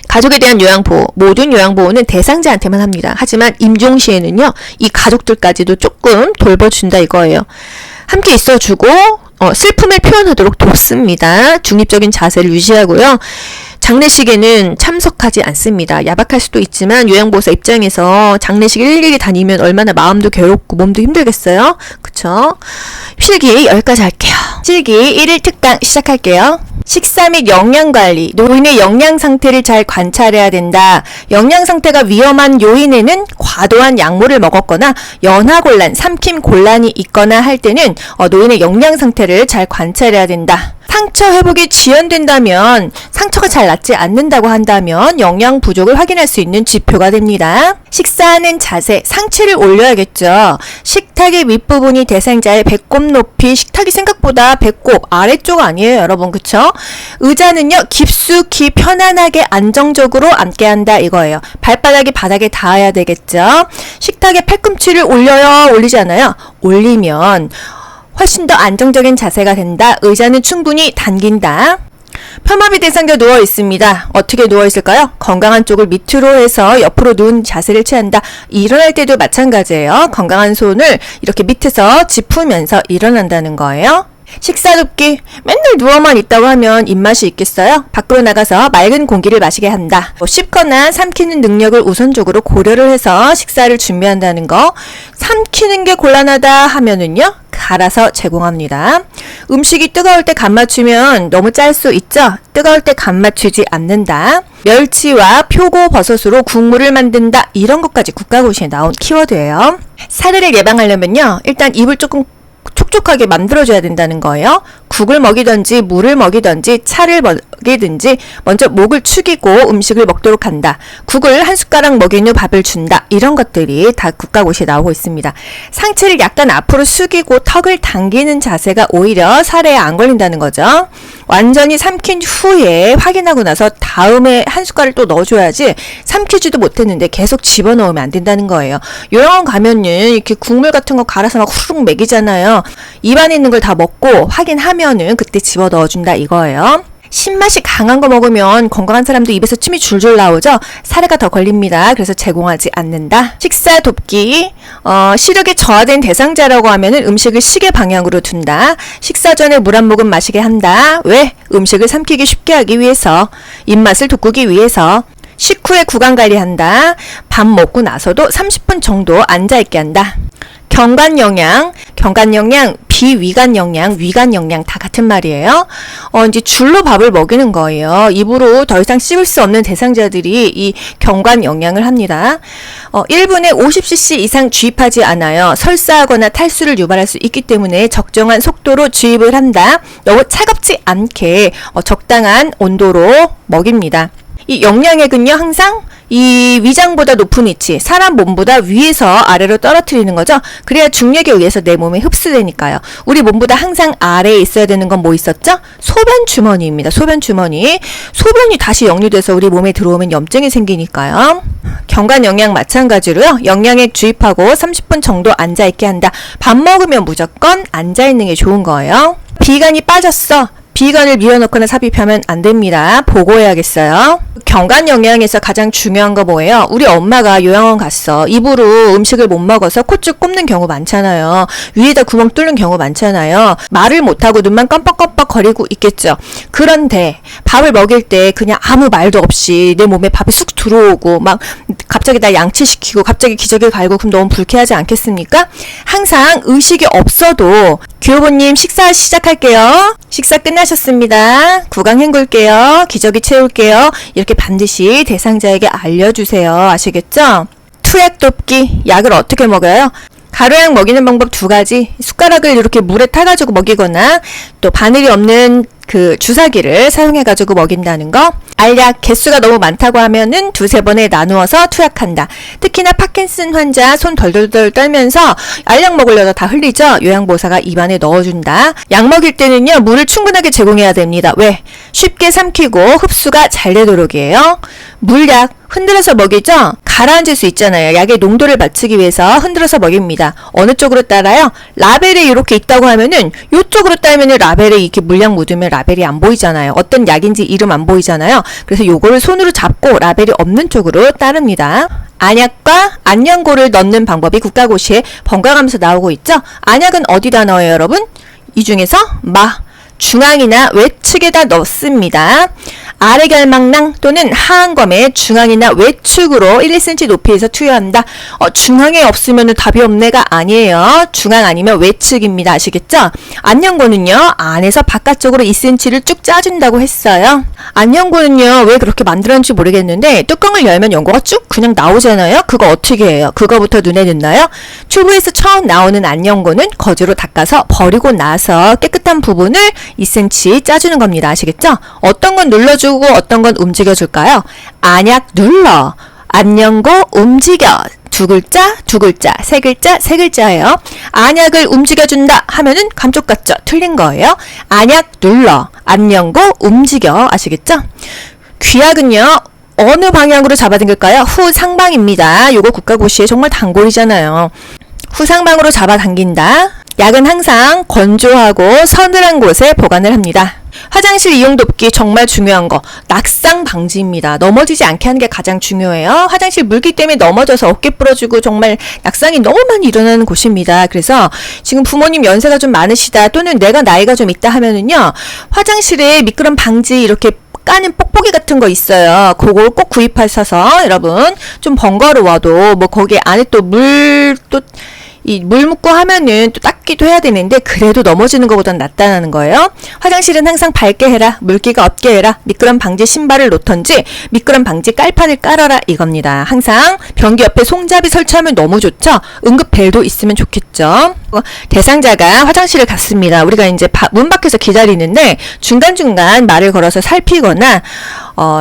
S2: 가족에 대한 요양보호, 모든 요양보호는 대상자한테만 합니다. 하지만 임종시에는요, 이 가족들까지도 조금 돌봐준다 이거예요. 함께 있어주고 슬픔을 표현하도록 돕습니다. 중립적인 자세를 유지하고요. 장례식에는 참석하지 않습니다. 야박할 수도 있지만 요양보호사 입장에서 장례식 일일이 다니면 얼마나 마음도 괴롭고 몸도 힘들겠어요. 그쵸? 필기 여기까지 할게요. 필기 1일 특강 시작할게요. 식사 및 영양관리, 노인의 영양 상태를 잘 관찰해야 된다. 영양 상태가 위험한 요인에는 과도한 약물을 먹었거나 연하곤란, 삼킴곤란이 있거나 할 때는 노인의 영양 상태를 잘 관찰해야 된다. 상처 회복이 지연된다면, 상처가 잘 낫지 않는다고 한다면 영양 부족을 확인할 수 있는 지표가 됩니다. 식사하는 자세, 상체를 올려야겠죠. 식탁의 윗부분이 대상자의 배꼽 높이, 식탁이 생각보다 배꼽 아래쪽 아니에요, 여러분. 그쵸? 의자는요, 깊숙이 편안하게 안정적으로 앉게 한다 이거예요. 발바닥이 바닥에 닿아야 되겠죠. 식탁에 팔꿈치를 올려요, 올리지 않아요? 올리면 훨씬 더 안정적인 자세가 된다. 의자는 충분히 당긴다. 편마비 대상자 누워 있습니다. 어떻게 누워 있을까요? 건강한 쪽을 밑으로 해서 옆으로 누운 자세를 취한다. 일어날 때도 마찬가지예요. 건강한 손을 이렇게 밑에서 짚으면서 일어난다는 거예요. 식사 돕기, 맨날 누워만 있다고 하면 입맛이 있겠어요? 밖으로 나가서 맑은 공기를 마시게 한다. 씹거나 삼키는 능력을 우선적으로 고려를 해서 식사를 준비한다는 거. 삼키는 게 곤란하다 하면은요, 갈아서 제공합니다. 음식이 뜨거울 때 간 맞추면 너무 짤 수 있죠? 뜨거울 때 간 맞추지 않는다. 멸치와 표고버섯으로 국물을 만든다. 이런 것까지 국가고시에 나온 키워드예요. 사례를 예방하려면요, 일단 입을 조금 촉촉하게 만들어줘야 된다는 거예요. 국을 먹이든지 물을 먹이든지 차를 먹이든지 먼저 목을 축이고 음식을 먹도록 한다. 국을 한 숟가락 먹인 후 밥을 준다. 이런 것들이 다 국가고시에 나오고 있습니다. 상체를 약간 앞으로 숙이고 턱을 당기는 자세가 오히려 살해에 안 걸린다는 거죠. 완전히 삼킨 후에 확인하고 나서 다음에 한 숟갈을 또 넣어줘야지 삼키지도 못했는데 계속 집어넣으면 안 된다는 거예요. 요양원 가면은 이렇게 국물 같은 거 갈아서 막 후루룩 먹이잖아요. 입안에 있는 걸 다 먹고 확인하면은 그때 집어넣어준다 이거예요. 신맛이 강한 거 먹으면 건강한 사람도 입에서 침이 줄줄 나오죠. 살해가 더 걸립니다. 그래서 제공하지 않는다. 식사 돕기, 시력이 저하된 대상자라고 하면은 음식을 시계 방향으로 둔다. 식사 전에 물 한 모금 마시게 한다. 왜? 음식을 삼키기 쉽게 하기 위해서, 입맛을 돋구기 위해서. 식후에 구강 관리한다. 밥 먹고 나서도 30분 정도 앉아있게 한다. 경관영양, 비위관영양, 위관영양 다 같은 말이에요. 이제 줄로 밥을 먹이는 거예요. 입으로 더 이상 씹을 수 없는 대상자들이 이 경관영양을 합니다. 1분에 50cc 이상 주입하지 않아요. 설사하거나 탈수를 유발할 수 있기 때문에 적정한 속도로 주입을 한다. 너무 차갑지 않게 적당한 온도로 먹입니다. 이 영양액은요, 항상 이 위장보다 높은 위치, 사람 몸보다 위에서 아래로 떨어뜨리는 거죠. 그래야 중력에 의해서 내 몸에 흡수되니까요. 우리 몸보다 항상 아래에 있어야 되는 건 뭐 있었죠? 소변 주머니입니다. 소변 주머니. 소변이 다시 역류돼서 우리 몸에 들어오면 염증이 생기니까요. 경관 영양 마찬가지로요. 영양액 주입하고 30분 정도 앉아있게 한다. 밥 먹으면 무조건 앉아있는 게 좋은 거예요. 비간이 빠졌어. 비건을 밀어넣거나 삽입하면 안 됩니다. 보고해야겠어요. 경관 영양에서 가장 중요한 거 뭐예요? 우리 엄마가 요양원 갔어. 입으로 음식을 못 먹어서 콧줄 꼽는 경우 많잖아요. 위에다 구멍 뚫는 경우 많잖아요. 말을 못하고 눈만 껌뻑껌뻑 거리고 있겠죠. 그런데 밥을 먹일 때 그냥 아무 말도 없이 내 몸에 밥이 쑥 들어오고 막 갑자기 나 양치시키고 갑자기 기저귀를 갈고 그럼 너무 불쾌하지 않겠습니까? 항상 의식이 없어도 교보님 식사 시작할게요. 식사 끝나셨습니다. 구강 헹굴게요. 기저귀 채울게요. 이렇게 반드시 대상자에게 알려주세요. 아시겠죠? 투약 돕기, 약을 어떻게 먹어요? 가루약 먹이는 방법 2가지. 숟가락을 이렇게 물에 타가지고 먹이거나 또 바늘이 없는 그 주사기를 사용해가지고 먹인다는 거. 알약 개수가 너무 많다고 하면은 2-3번에 나누어서 투약한다. 특히나 파킨슨 환자 손 덜덜덜 떨면서 알약 먹으려다 다 흘리죠. 요양보호사가 입안에 넣어준다. 약 먹일 때는요, 물을 충분하게 제공해야 됩니다. 왜? 쉽게 삼키고 흡수가 잘 되도록이에요. 물약 흔들어서 먹이죠? 가라앉을 수 있잖아요. 약의 농도를 맞추기 위해서 흔들어서 먹입니다. 어느 쪽으로 따라요? 라벨에 이렇게 있다고 하면은 이쪽으로 따면은 라벨에 이렇게 물약 묻으면 라벨이 안 보이잖아요. 어떤 약인지 이름 안 보이잖아요. 그래서 요거를 손으로 잡고 라벨이 없는 쪽으로 따릅니다. 안약과 안연고를 넣는 방법이 국가고시에 번갈아가면서 나오고 있죠? 안약은 어디다 넣어요, 여러분? 이 중에서 중앙이나 외측에다 넣습니다. 아래 결막낭 또는 하안검의 중앙이나 외측으로 1-2cm 높이에서 투여한다. 중앙에 없으면 답이 없네가 아니에요. 중앙 아니면 외측입니다. 아시겠죠? 안연고는요, 안에서 바깥쪽으로 2cm를 쭉 짜준다고 했어요. 안연고는요, 왜 그렇게 만들었는지 모르겠는데 뚜껑을 열면 연고가 쭉 그냥 나오잖아요. 그거 어떻게 해요? 그거부터 눈에 넣나요? 튜브에서 처음 나오는 안연고는 거즈로 닦아서 버리고 나서 깨끗한 부분을 2cm 짜주는 겁니다. 아시겠죠? 어떤 건 눌러주고 어떤 건 움직여줄까요? 안약 눌러, 안연고 움직여. 2글자, 2글자, 3글자, 3글자예요. 안약을 움직여준다 하면은 감쪽 같죠? 틀린 거예요. 안약 눌러, 안연고 움직여. 아시겠죠? 귀약은요, 어느 방향으로 잡아당길까요? 후상방입니다. 요거 국가고시에 정말 단골이잖아요. 후상방으로 잡아당긴다. 약은 항상 건조하고 서늘한 곳에 보관을 합니다. 화장실 이용 돕기 정말 중요한 거, 낙상 방지입니다. 넘어지지 않게 하는 게 가장 중요해요. 화장실 물기 때문에 넘어져서 어깨 부러지고 정말 낙상이 너무 많이 일어나는 곳입니다. 그래서 지금 부모님 연세가 좀 많으시다 또는 내가 나이가 좀 있다 하면은요, 화장실에 미끄럼 방지 이렇게 까는 뽁뽁이 같은 거 있어요. 그걸 꼭 구입하셔서 여러분 좀 번거로워도 뭐 거기 안에 또 물 묻고 하면은 또 닦기도 해야 되는데 그래도 넘어지는 것보단 낫다는 거예요. 화장실은 항상 밝게 해라. 물기가 없게 해라. 미끄럼 방지 신발을 놓던지 미끄럼 방지 깔판을 깔아라 이겁니다. 항상 변기 옆에 송잡이 설치하면 너무 좋죠. 응급벨도 있으면 좋겠죠. 대상자가 화장실을 갔습니다. 우리가 이제 문 밖에서 기다리는데 중간중간 말을 걸어서 살피거나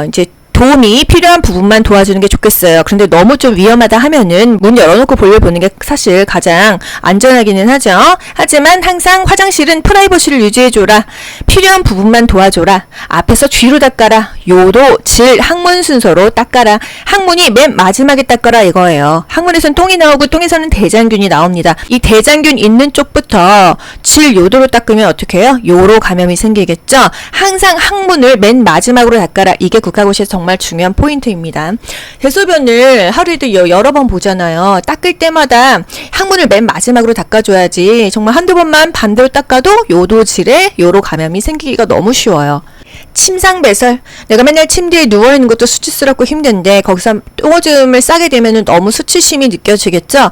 S2: 이제 도움이 필요한 부분만 도와주는 게 좋겠어요. 그런데 너무 좀 위험하다 하면은 문 열어놓고 볼일 보는 게 사실 가장 안전하기는 하죠. 하지만 항상 화장실은 프라이버시를 유지해줘라. 필요한 부분만 도와줘라. 앞에서 뒤로 닦아라. 요도, 질, 항문 순서로 닦아라. 항문이 맨 마지막에 닦아라 이거예요. 항문에선 똥이 나오고 똥에서는 대장균이 나옵니다. 이 대장균 있는 쪽부터 질, 요도로 닦으면 어떻게 해요? 요로 감염이 생기겠죠. 항상 항문을 맨 마지막으로 닦아라. 이게 국가고시에서 정말 중요한 포인트입니다. 대소변을 하루에도 여러 번 보잖아요. 닦을 때마다 항문을 맨 마지막으로 닦아줘야지. 정말 한두 번만 반대로 닦아도 요도질에 요로 감염이 생기기가 너무 쉬워요. 침상 배설. 내가 맨날 침대에 누워있는 것도 수치스럽고 힘든데 거기서 똥오줌을 싸게 되면 너무 수치심이 느껴지겠죠.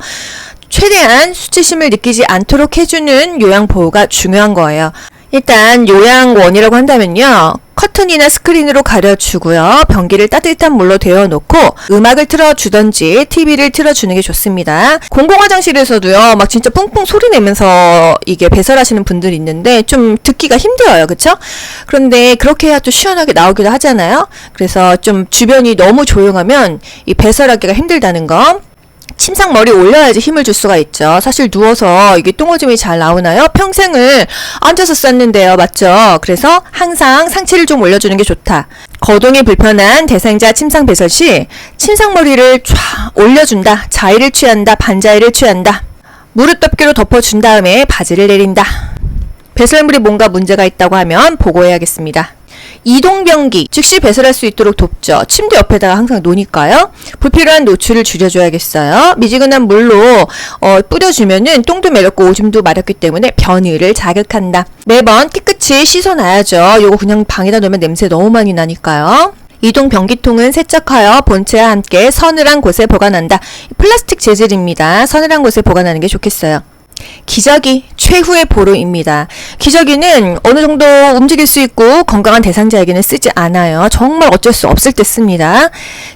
S2: 최대한 수치심을 느끼지 않도록 해주는 요양보호가 중요한 거예요. 일단 요양원이라고 한다면요, 커튼이나 스크린으로 가려주고요, 변기를 따뜻한 물로 데워놓고 음악을 틀어주던지 TV를 틀어주는 게 좋습니다. 공공화장실에서도요, 막 진짜 뿡뿡 소리 내면서 이게 배설하시는 분들이 있는데 좀 듣기가 힘들어요. 그쵸? 그런데 그렇게 해야 또 시원하게 나오기도 하잖아요. 그래서 좀 주변이 너무 조용하면 이 배설하기가 힘들다는 거. 침상 머리 올려야지 힘을 줄 수가 있죠. 사실 누워서 이게 똥오줌이 잘 나오나요? 평생을 앉아서 쌌는데요. 맞죠? 그래서 항상 상체를 좀 올려주는 게 좋다. 거동이 불편한 대상자 침상 배설 시 침상 머리를 쫙 올려준다. 자의를 취한다. 반자의를 취한다. 무릎 덮개로 덮어준 다음에 바지를 내린다. 배설물이 뭔가 문제가 있다고 하면 보고해야겠습니다. 이동변기, 즉시 배설할 수 있도록 돕죠. 침대 옆에다가 항상 놓으니까요. 불필요한 노출을 줄여줘야겠어요. 미지근한 물로 뿌려주면은 똥도 매렵고 오줌도 마렵기 때문에 변이를 자극한다. 매번 깨끗이 씻어놔야죠. 요거 그냥 방에다 놓으면 냄새 너무 많이 나니까요. 이동 변기통은 세척하여 본체와 함께 서늘한 곳에 보관한다. 플라스틱 재질입니다. 서늘한 곳에 보관하는 게 좋겠어요. 기저귀, 최후의 보루입니다. 기저귀는 어느 정도 움직일 수 있고 건강한 대상자에게는 쓰지 않아요. 정말 어쩔 수 없을 때 씁니다.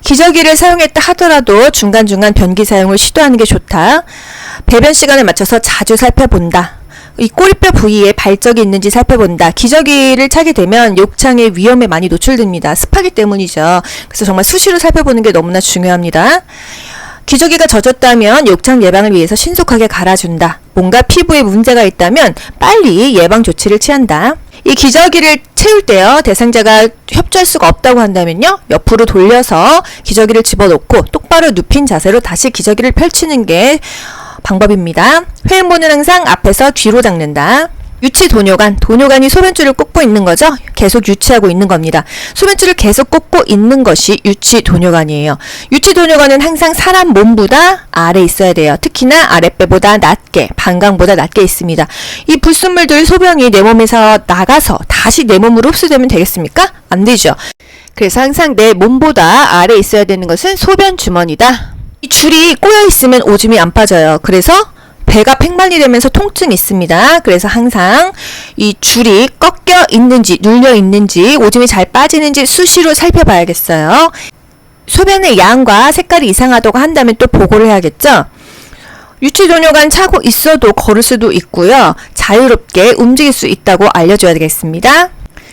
S2: 기저귀를 사용했다 하더라도 중간중간 변기 사용을 시도하는 게 좋다. 배변 시간에 맞춰서 자주 살펴본다. 이 꼬리뼈 부위에 발적이 있는지 살펴본다. 기저귀를 차게 되면 욕창의 위험에 많이 노출됩니다. 습하기 때문이죠. 그래서 정말 수시로 살펴보는 게 너무나 중요합니다. 기저귀가 젖었다면 욕창 예방을 위해서 신속하게 갈아준다. 뭔가 피부에 문제가 있다면 빨리 예방 조치를 취한다. 이 기저귀를 채울 때요, 대상자가 협조할 수가 없다고 한다면요, 옆으로 돌려서 기저귀를 집어넣고 똑바로 눕힌 자세로 다시 기저귀를 펼치는 게 방법입니다. 회음본은 항상 앞에서 뒤로 닦는다. 유치 도뇨관, 도뇨관이 소변줄을 꽂고 있는 거죠. 계속 유치하고 있는 겁니다. 소변줄을 계속 꽂고 있는 것이 유치 도뇨관이에요. 유치 도뇨관은 항상 사람 몸보다 아래 있어야 돼요. 특히나 아랫배보다 낮게, 방광보다 낮게 있습니다. 이 불순물들 소변이 내 몸에서 나가서 다시 내 몸으로 흡수되면 되겠습니까? 안 되죠. 그래서 항상 내 몸보다 아래 있어야 되는 것은 소변 주머니다. 이 줄이 꼬여 있으면 오줌이 안 빠져요. 그래서 배가 팽만이 되면서 통증이 있습니다. 그래서 항상 이 줄이 꺾여 있는지 눌려 있는지 오줌이 잘 빠지는지 수시로 살펴봐야겠어요. 소변의 양과 색깔이 이상하다고 한다면 또 보고를 해야겠죠. 유치도뇨관 차고 있어도 걸을 수도 있고요. 자유롭게 움직일 수 있다고 알려줘야 되겠습니다.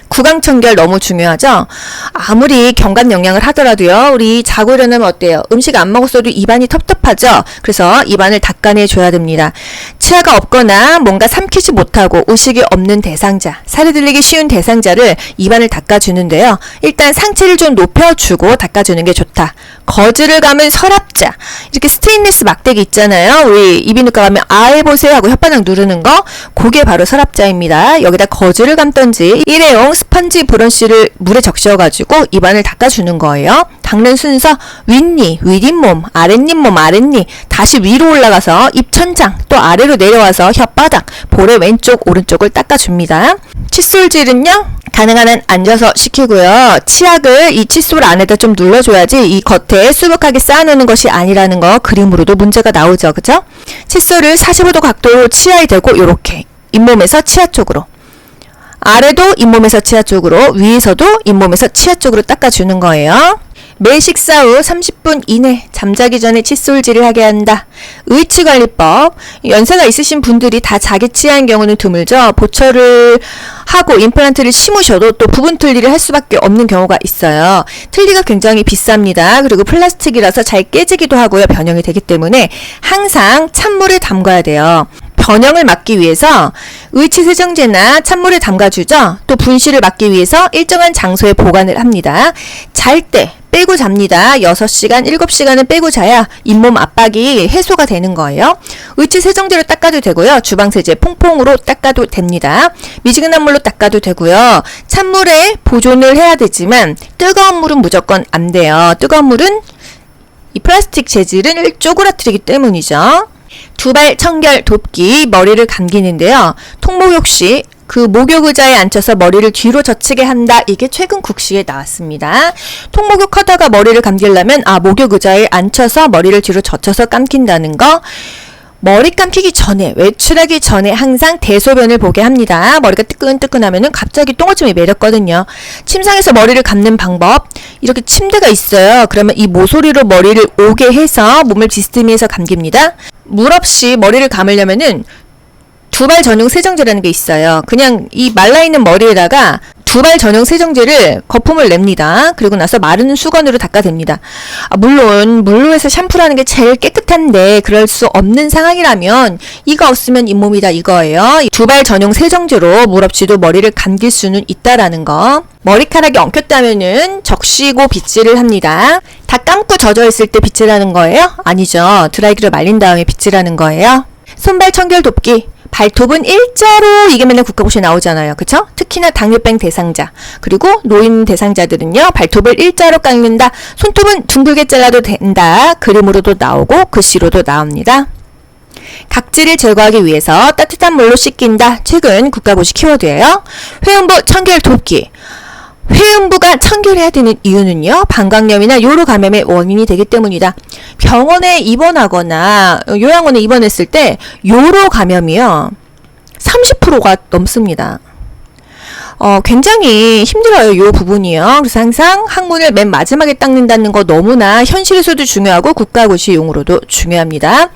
S2: 구강청결 너무 중요하죠. 아무리 경관 영양을 하더라도요, 우리 자고 일어나면 어때요? 음식 안 먹었어도 입안이 텁텁하죠. 그래서 입안을 닦아내줘야 됩니다. 치아가 없거나 뭔가 삼키지 못하고 의식이 없는 대상자, 살이 들리기 쉬운 대상자를 입안을 닦아주는데요. 일단 상체를 좀 높여주고 닦아주는 게 좋다. 거즈를 감은 서랍자, 이렇게 스테인리스 막대기 있잖아요. 우리 이비인후과 가면 아 해보세요 하고 혓바닥 누르는 거, 그게 바로 서랍자입니다. 여기다 거즈를 감던지 일회용 스펀지 브러쉬를 물에 적셔가지고 입안을 닦아주는 거예요. 닦는 순서 윗니, 윗잇몸, 아랫잇몸, 아랫니, 다시 위로 올라가서 입천장, 또 아래로 내려와서 혓바닥, 볼의 왼쪽, 오른쪽을 닦아줍니다. 칫솔질은요, 가능한 한 앉아서 시키고요. 치약을 이 칫솔 안에다 좀 눌러줘야지 이 겉에 수북하게 쌓아놓는 것이 아니라는 거 그림으로도 문제가 나오죠. 그죠? 칫솔을 45도 각도로 치아에 대고 요렇게 잇몸에서 치아 쪽으로, 아래도 잇몸에서 치아 쪽으로, 위에서도 잇몸에서 치아 쪽으로 닦아주는 거예요. 매 식사 후 30분 이내 잠자기 전에 칫솔질을 하게 한다. 의치관리법. 연세가 있으신 분들이 다 자기 치아인 경우는 드물죠. 보철을 하고 임플란트를 심으셔도 또 부분 틀니를 할 수밖에 없는 경우가 있어요. 틀니가 굉장히 비쌉니다. 그리고 플라스틱이라서 잘 깨지기도 하고요. 변형이 되기 때문에 항상 찬물에 담가야 돼요. 변형을 막기 위해서 의치 세정제나 찬물에 담가주죠. 또 분실을 막기 위해서 일정한 장소에 보관을 합니다. 잘 때 빼고 잡니다. 6시간, 7시간은 빼고 자야 잇몸 압박이 해소가 되는 거예요. 의치 세정제로 닦아도 되고요. 주방세제 퐁퐁으로 닦아도 됩니다. 미지근한 물로 닦아도 되고요. 찬물에 보존을 해야 되지만 뜨거운 물은 무조건 안 돼요. 뜨거운 물은 이 플라스틱 재질을 쪼그라뜨리기 때문이죠. 두발 청결 돕기, 머리를 감기는데요. 통목욕 시 그 목욕 의자에 앉혀서 머리를 뒤로 젖히게 한다. 이게 최근 국시에 나왔습니다. 통목욕 하다가 머리를 감기려면 목욕 의자에 앉혀서 머리를 뒤로 젖혀서 감긴다는 거. 머리 감기기 전에, 외출하기 전에 항상 대소변을 보게 합니다. 머리가 뜨끈뜨끈하면은 갑자기 똥오줌이 매렸거든요. 침상에서 머리를 감는 방법. 이렇게 침대가 있어요. 그러면 이 모서리로 머리를 오게 해서 몸을 비스듬히해서 감깁니다. 물 없이 머리를 감으려면은 두발 전용 세정제라는 게 있어요. 그냥 이 말라있는 머리에다가 두발 전용 세정제를 거품을 냅니다. 그리고 나서 마르는 수건으로 닦아댑니다. 물론 물로에서 샴푸라는 게 제일 깨끗한데 그럴 수 없는 상황이라면 이거 없으면 잇몸이다 이거예요. 두발 전용 세정제로 물 없이도 머리를 감길 수는 있다라는 거. 머리카락이 엉켰다면은 적시고 빗질을 합니다. 다 감고 젖어 있을 때 빗질하는 거예요? 아니죠. 드라이기로 말린 다음에 빗질하는 거예요. 손발 청결 돕기. 발톱은 일자로 이게 맨날 국가고시에 나오잖아요. 그쵸? 특히나 당뇨병 대상자 그리고 노인 대상자들은요 발톱을 일자로 깎는다. 손톱은 둥글게 잘라도 된다. 그림으로도 나오고 글씨로도 나옵니다. 각질을 제거하기 위해서 따뜻한 물로 씻긴다. 최근 국가고시 키워드예요. 회음부 청결 돕기. 회음부가 청결해야 되는 이유는요. 방광염이나 요로 감염의 원인이 되기 때문이다. 병원에 입원하거나 요양원에 입원했을 때 요로 감염이요. 30%가 넘습니다. 굉장히 힘들어요. 요 부분이요. 그래서 항상 항문을 맨 마지막에 닦는다는 거 너무나 현실에서도 중요하고 국가고시용으로도 중요합니다.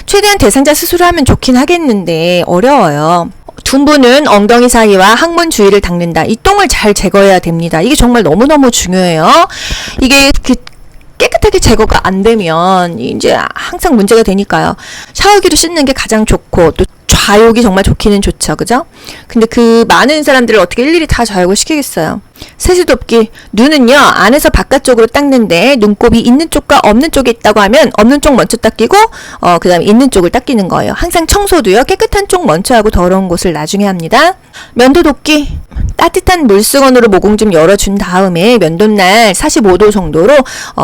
S2: 최대한 대상자 스스로 하면 좋긴 하겠는데 어려워요. 둔부는 엉덩이 사이와 항문 주위를 닦는다. 이 똥을 잘 제거해야 됩니다. 이게 정말 너무너무 중요해요. 이게 깨끗하게 제거가 안 되면 이제 항상 문제가 되니까요. 샤워기로 씻는 게 가장 좋고 또 좌욕이 정말 좋기는 좋죠. 그죠? 근데 그 많은 사람들을 어떻게 일일이 다 좌욕을 시키겠어요. 세수돕기. 눈은요 안에서 바깥쪽으로 닦는데 눈곱이 있는 쪽과 없는 쪽에 있다고 하면 없는 쪽 먼저 닦이고 그 다음에 있는 쪽을 닦이는 거예요. 항상 청소도요 깨끗한 쪽 먼저 하고 더러운 곳을 나중에 합니다. 면도 돕기. 따뜻한 물수건으로 모공 좀 열어준 다음에 면도날 45도 정도로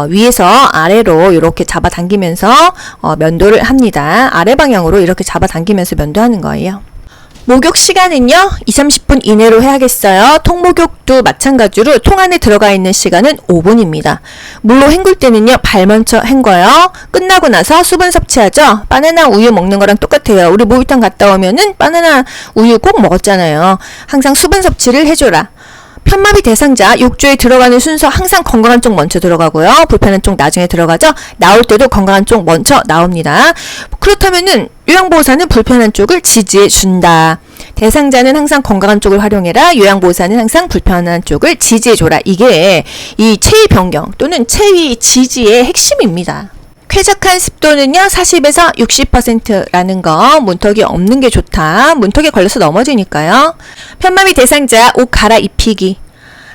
S2: 위에서 아래로 이렇게 잡아당기면서 면도를 합니다. 아래 방향으로 이렇게 잡아당기면서 면도하는 거예요. 목욕 시간은요 20-30분 이내로 해야겠어요. 통목욕도 마찬가지로 통 안에 들어가 있는 시간은 5분입니다. 물로 헹굴 때는요 발 먼저 헹궈요. 끝나고 나서 수분 섭취하죠. 바나나 우유 먹는 거랑 똑같아요. 우리 목욕탕 갔다 오면은 바나나 우유 꼭 먹었잖아요. 항상 수분 섭취를 해줘라. 편마비 대상자 욕조에 들어가는 순서 항상 건강한 쪽 먼저 들어가고요. 불편한 쪽 나중에 들어가죠. 나올 때도 건강한 쪽 먼저 나옵니다. 그렇다면은 요양보호사는 불편한 쪽을 지지해 준다. 대상자는 항상 건강한 쪽을 활용해라. 요양보호사는 항상 불편한 쪽을 지지해 줘라. 이게 이 체위 변경 또는 체위 지지의 핵심입니다. 쾌적한 습도는요 40에서 60%라는 거. 문턱이 없는 게 좋다. 문턱에 걸려서 넘어지니까요. 편마비 대상자 옷 갈아입히기.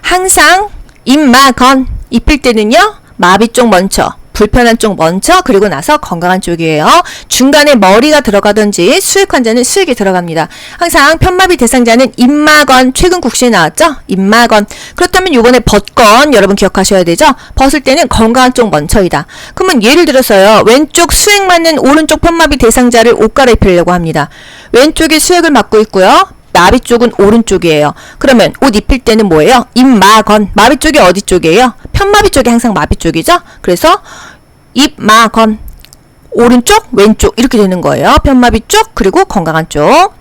S2: 항상 입마건 입힐 때는요 마비 쪽 먼저 불편한 쪽 먼저 그리고 나서 건강한 쪽이에요. 중간에 머리가 들어가든지 수액 환자는 수액이 들어갑니다. 항상 편마비 대상자는 입마건 최근 국시에 나왔죠? 입마건. 그렇다면 요번에 벗건 여러분 기억하셔야 되죠? 벗을 때는 건강한 쪽 먼저이다. 그러면 예를 들어서요. 왼쪽 수액 맞는 오른쪽 편마비 대상자를 옷 갈아입히려고 합니다. 왼쪽에 수액을 맞고 있고요. 마비 쪽은 오른쪽이에요. 그러면 옷 입힐 때는 뭐예요? 입마건. 마비 쪽이 어디 쪽이에요? 편마비 쪽이 항상 마비 쪽이죠? 그래서 입마건. 오른쪽, 왼쪽 이렇게 되는 거예요. 편마비 쪽 그리고 건강한 쪽.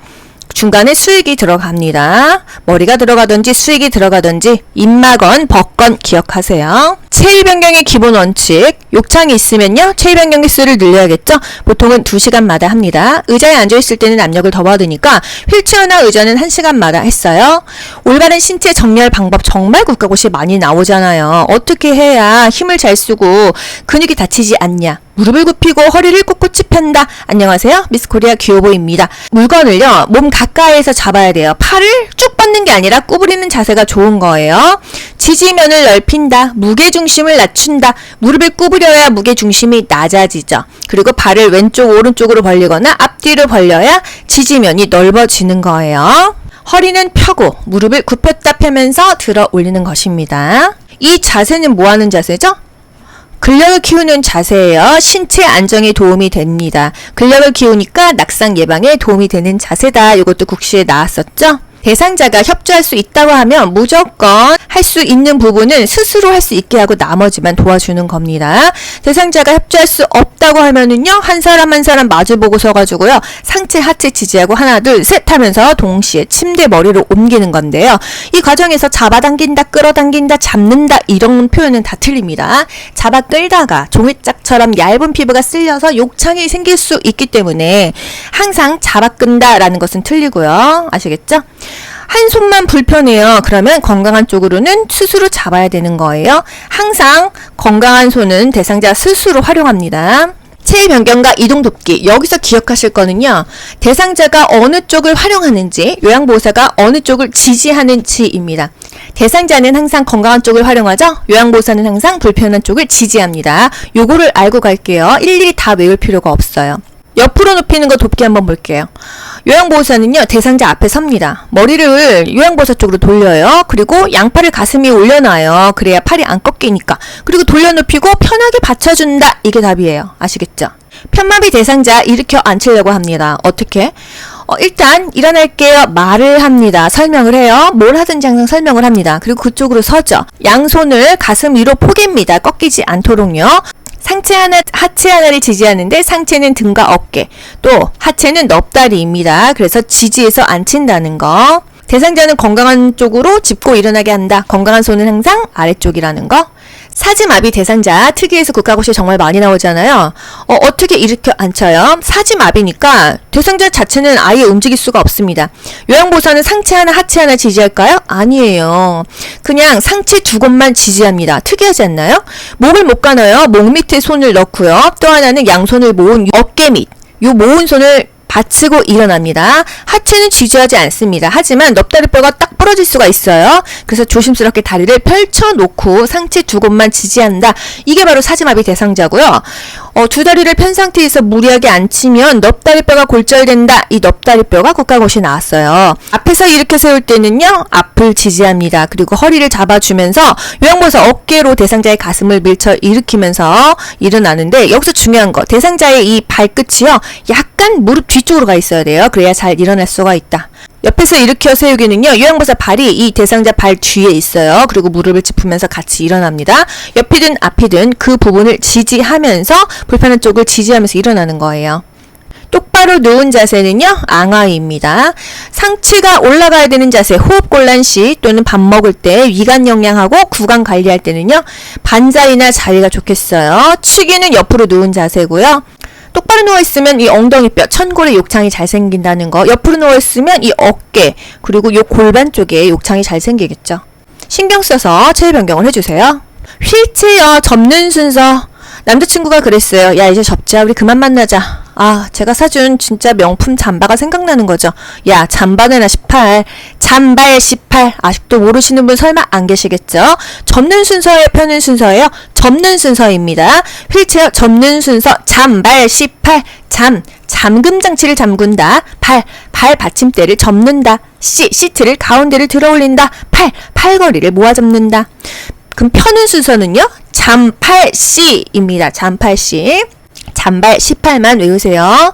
S2: 중간에 수액이 들어갑니다. 머리가 들어가든지 수액이 들어가든지 입마건, 벗건 기억하세요. 체위 변경의 기본 원칙. 욕창이 있으면요. 체위 변경 횟수를 늘려야겠죠. 보통은 2시간마다 합니다. 의자에 앉아있을 때는 압력을 더 받으니까 휠체어나 의자는 1시간마다 했어요. 올바른 신체 정렬 방법 정말 국가고시 많이 나오잖아요. 어떻게 해야 힘을 잘 쓰고 근육이 다치지 않냐. 무릎을 굽히고 허리를 꼿꼿이 편다. 안녕하세요. 미스코리아 귀요보입니다. 물건을요. 몸 가까이에서 잡아야 돼요. 팔을 쭉 뻗는 게 아니라 구부리는 자세가 좋은 거예요. 지지면을 넓힌다. 무게중심을 낮춘다. 무릎을 구부려야 무게중심이 낮아지죠. 그리고 발을 왼쪽 오른쪽으로 벌리거나 앞뒤로 벌려야 지지면이 넓어지는 거예요. 허리는 펴고 무릎을 굽혔다 펴면서 들어 올리는 것입니다. 이 자세는 뭐 하는 자세죠? 근력을 키우는 자세예요. 신체 안정에 도움이 됩니다. 근력을 키우니까 낙상 예방에 도움이 되는 자세다. 이것도 국시에 나왔었죠? 대상자가 협조할 수 있다고 하면 무조건 할 수 있는 부분은 스스로 할 수 있게 하고 나머지만 도와주는 겁니다. 대상자가 협조할 수 없다고 하면은요, 한 사람 한 사람 마주보고 서가지고요, 상체, 하체 지지하고 하나, 둘, 셋 하면서 동시에 침대 머리로 옮기는 건데요. 이 과정에서 잡아당긴다, 끌어당긴다, 잡는다 이런 표현은 다 틀립니다. 잡아 끌다가 종이짝처럼 얇은 피부가 쓸려서 욕창이 생길 수 있기 때문에 항상 잡아 끈다라는 것은 틀리고요. 아시겠죠? 한 손만 불편해요. 그러면 건강한 쪽으로는 스스로 잡아야 되는 거예요. 항상 건강한 손은 대상자 스스로 활용합니다. 체위 변경과 이동 돕기. 여기서 기억하실 거는요. 대상자가 어느 쪽을 활용하는지, 요양보호사가 어느 쪽을 지지하는지입니다. 대상자는 항상 건강한 쪽을 활용하죠. 요양보호사는 항상 불편한 쪽을 지지합니다. 요거를 알고 갈게요. 일일이 다 외울 필요가 없어요. 옆으로 눕히는 거 돕기 한번 볼게요. 요양보호사는요, 대상자 앞에 섭니다. 머리를 요양보호사 쪽으로 돌려요. 그리고 양팔을 가슴 위에 올려놔요. 그래야 팔이 안 꺾이니까. 그리고 돌려눕히고 편하게 받쳐준다. 이게 답이에요. 아시겠죠? 편마비 대상자 일으켜 앉히려고 합니다. 어떻게? 일단 일어날게요. 말을 합니다. 설명을 해요. 뭘 하든지 항상 설명을 합니다. 그리고 그쪽으로 서죠. 양손을 가슴 위로 포개입니다. 꺾이지 않도록요. 상체 하나, 하체 하나를 지지하는데 상체는 등과 어깨, 또 하체는 넙다리입니다. 그래서 지지해서 앉힌다는 거. 대상자는 건강한 쪽으로 짚고 일어나게 한다. 건강한 손은 항상 아래쪽이라는 거. 사지마비 대상자, 특이에서 국가고시에 정말 많이 나오잖아요. 어떻게 일으켜 앉혀요? 사지마비니까 대상자 자체는 아예 움직일 수가 없습니다. 요양보호사는 상체 하나, 하체 하나 지지할까요? 아니에요. 그냥 상체 두 곳만 지지합니다. 특이하지 않나요? 목을 못 가눠요. 목 밑에 손을 넣고요. 또 하나는 양손을 모은 어깨 밑, 요 모은 손을 받치고 일어납니다. 하체는 지지하지 않습니다. 하지만 넙다리뼈가 딱 부러질 수가 있어요. 그래서 조심스럽게 다리를 펼쳐놓고 상체 두 곳만 지지한다. 이게 바로 사지마비 대상자고요. 두 다리를 편 상태에서 무리하게 앉히면 넙다리뼈가 골절된다. 이 넙다리뼈가 국가고시에 나왔어요. 앞에서 이렇게 세울 때는요, 앞을 지지합니다. 그리고 허리를 잡아주면서 요양보호사 어깨로 대상자의 가슴을 밀쳐 일으키면서 일어나는데, 여기서 중요한 거, 대상자의 이 발끝이요, 약간 무릎 뒤쪽으로 가 있어야 돼요. 그래야 잘 일어날 수가 있다. 옆에서 일으켜 세우기는요, 요양보호사 발이 이 대상자 발 뒤에 있어요. 그리고 무릎을 짚으면서 같이 일어납니다. 옆이든 앞이든 그 부분을 지지하면서 불편한 쪽을 지지하면서 일어나는 거예요. 똑바로 누운 자세는요, 앙하입니다. 상체가 올라가야 되는 자세, 호흡곤란 시 또는 밥 먹을 때 위관 영양하고 구강 관리할 때는요, 반자리나 자리가 좋겠어요. 치기는 옆으로 누운 자세고요. 똑바로 누워있으면 이 엉덩이뼈, 천골의 욕창이 잘 생긴다는 거. 옆으로 누워있으면 이 어깨, 그리고 이 골반 쪽에 욕창이 잘 생기겠죠. 신경 써서 체외 변경을 해주세요. 휠체어 접는 순서. 남자친구가 그랬어요. 야, 이제 접자. 우리 그만 만나자. 아, 제가 사준 진짜 명품 잠바가 생각나는 거죠. 야, 잠바는 18. 잠발 18. 아직도 모르시는 분 설마 안 계시겠죠? 접는 순서예요? 펴는 순서예요? 접는 순서입니다. 휠체어 접는 순서. 잠발 18. 잠금 장치를 잠근다. 발 받침대를 접는다. 시트를 가운데를 들어 올린다. 팔걸이를 모아 접는다. 그럼 펴는 순서는요? 잠팔씨입니다. 잠팔씨. 잠발 18만 외우세요.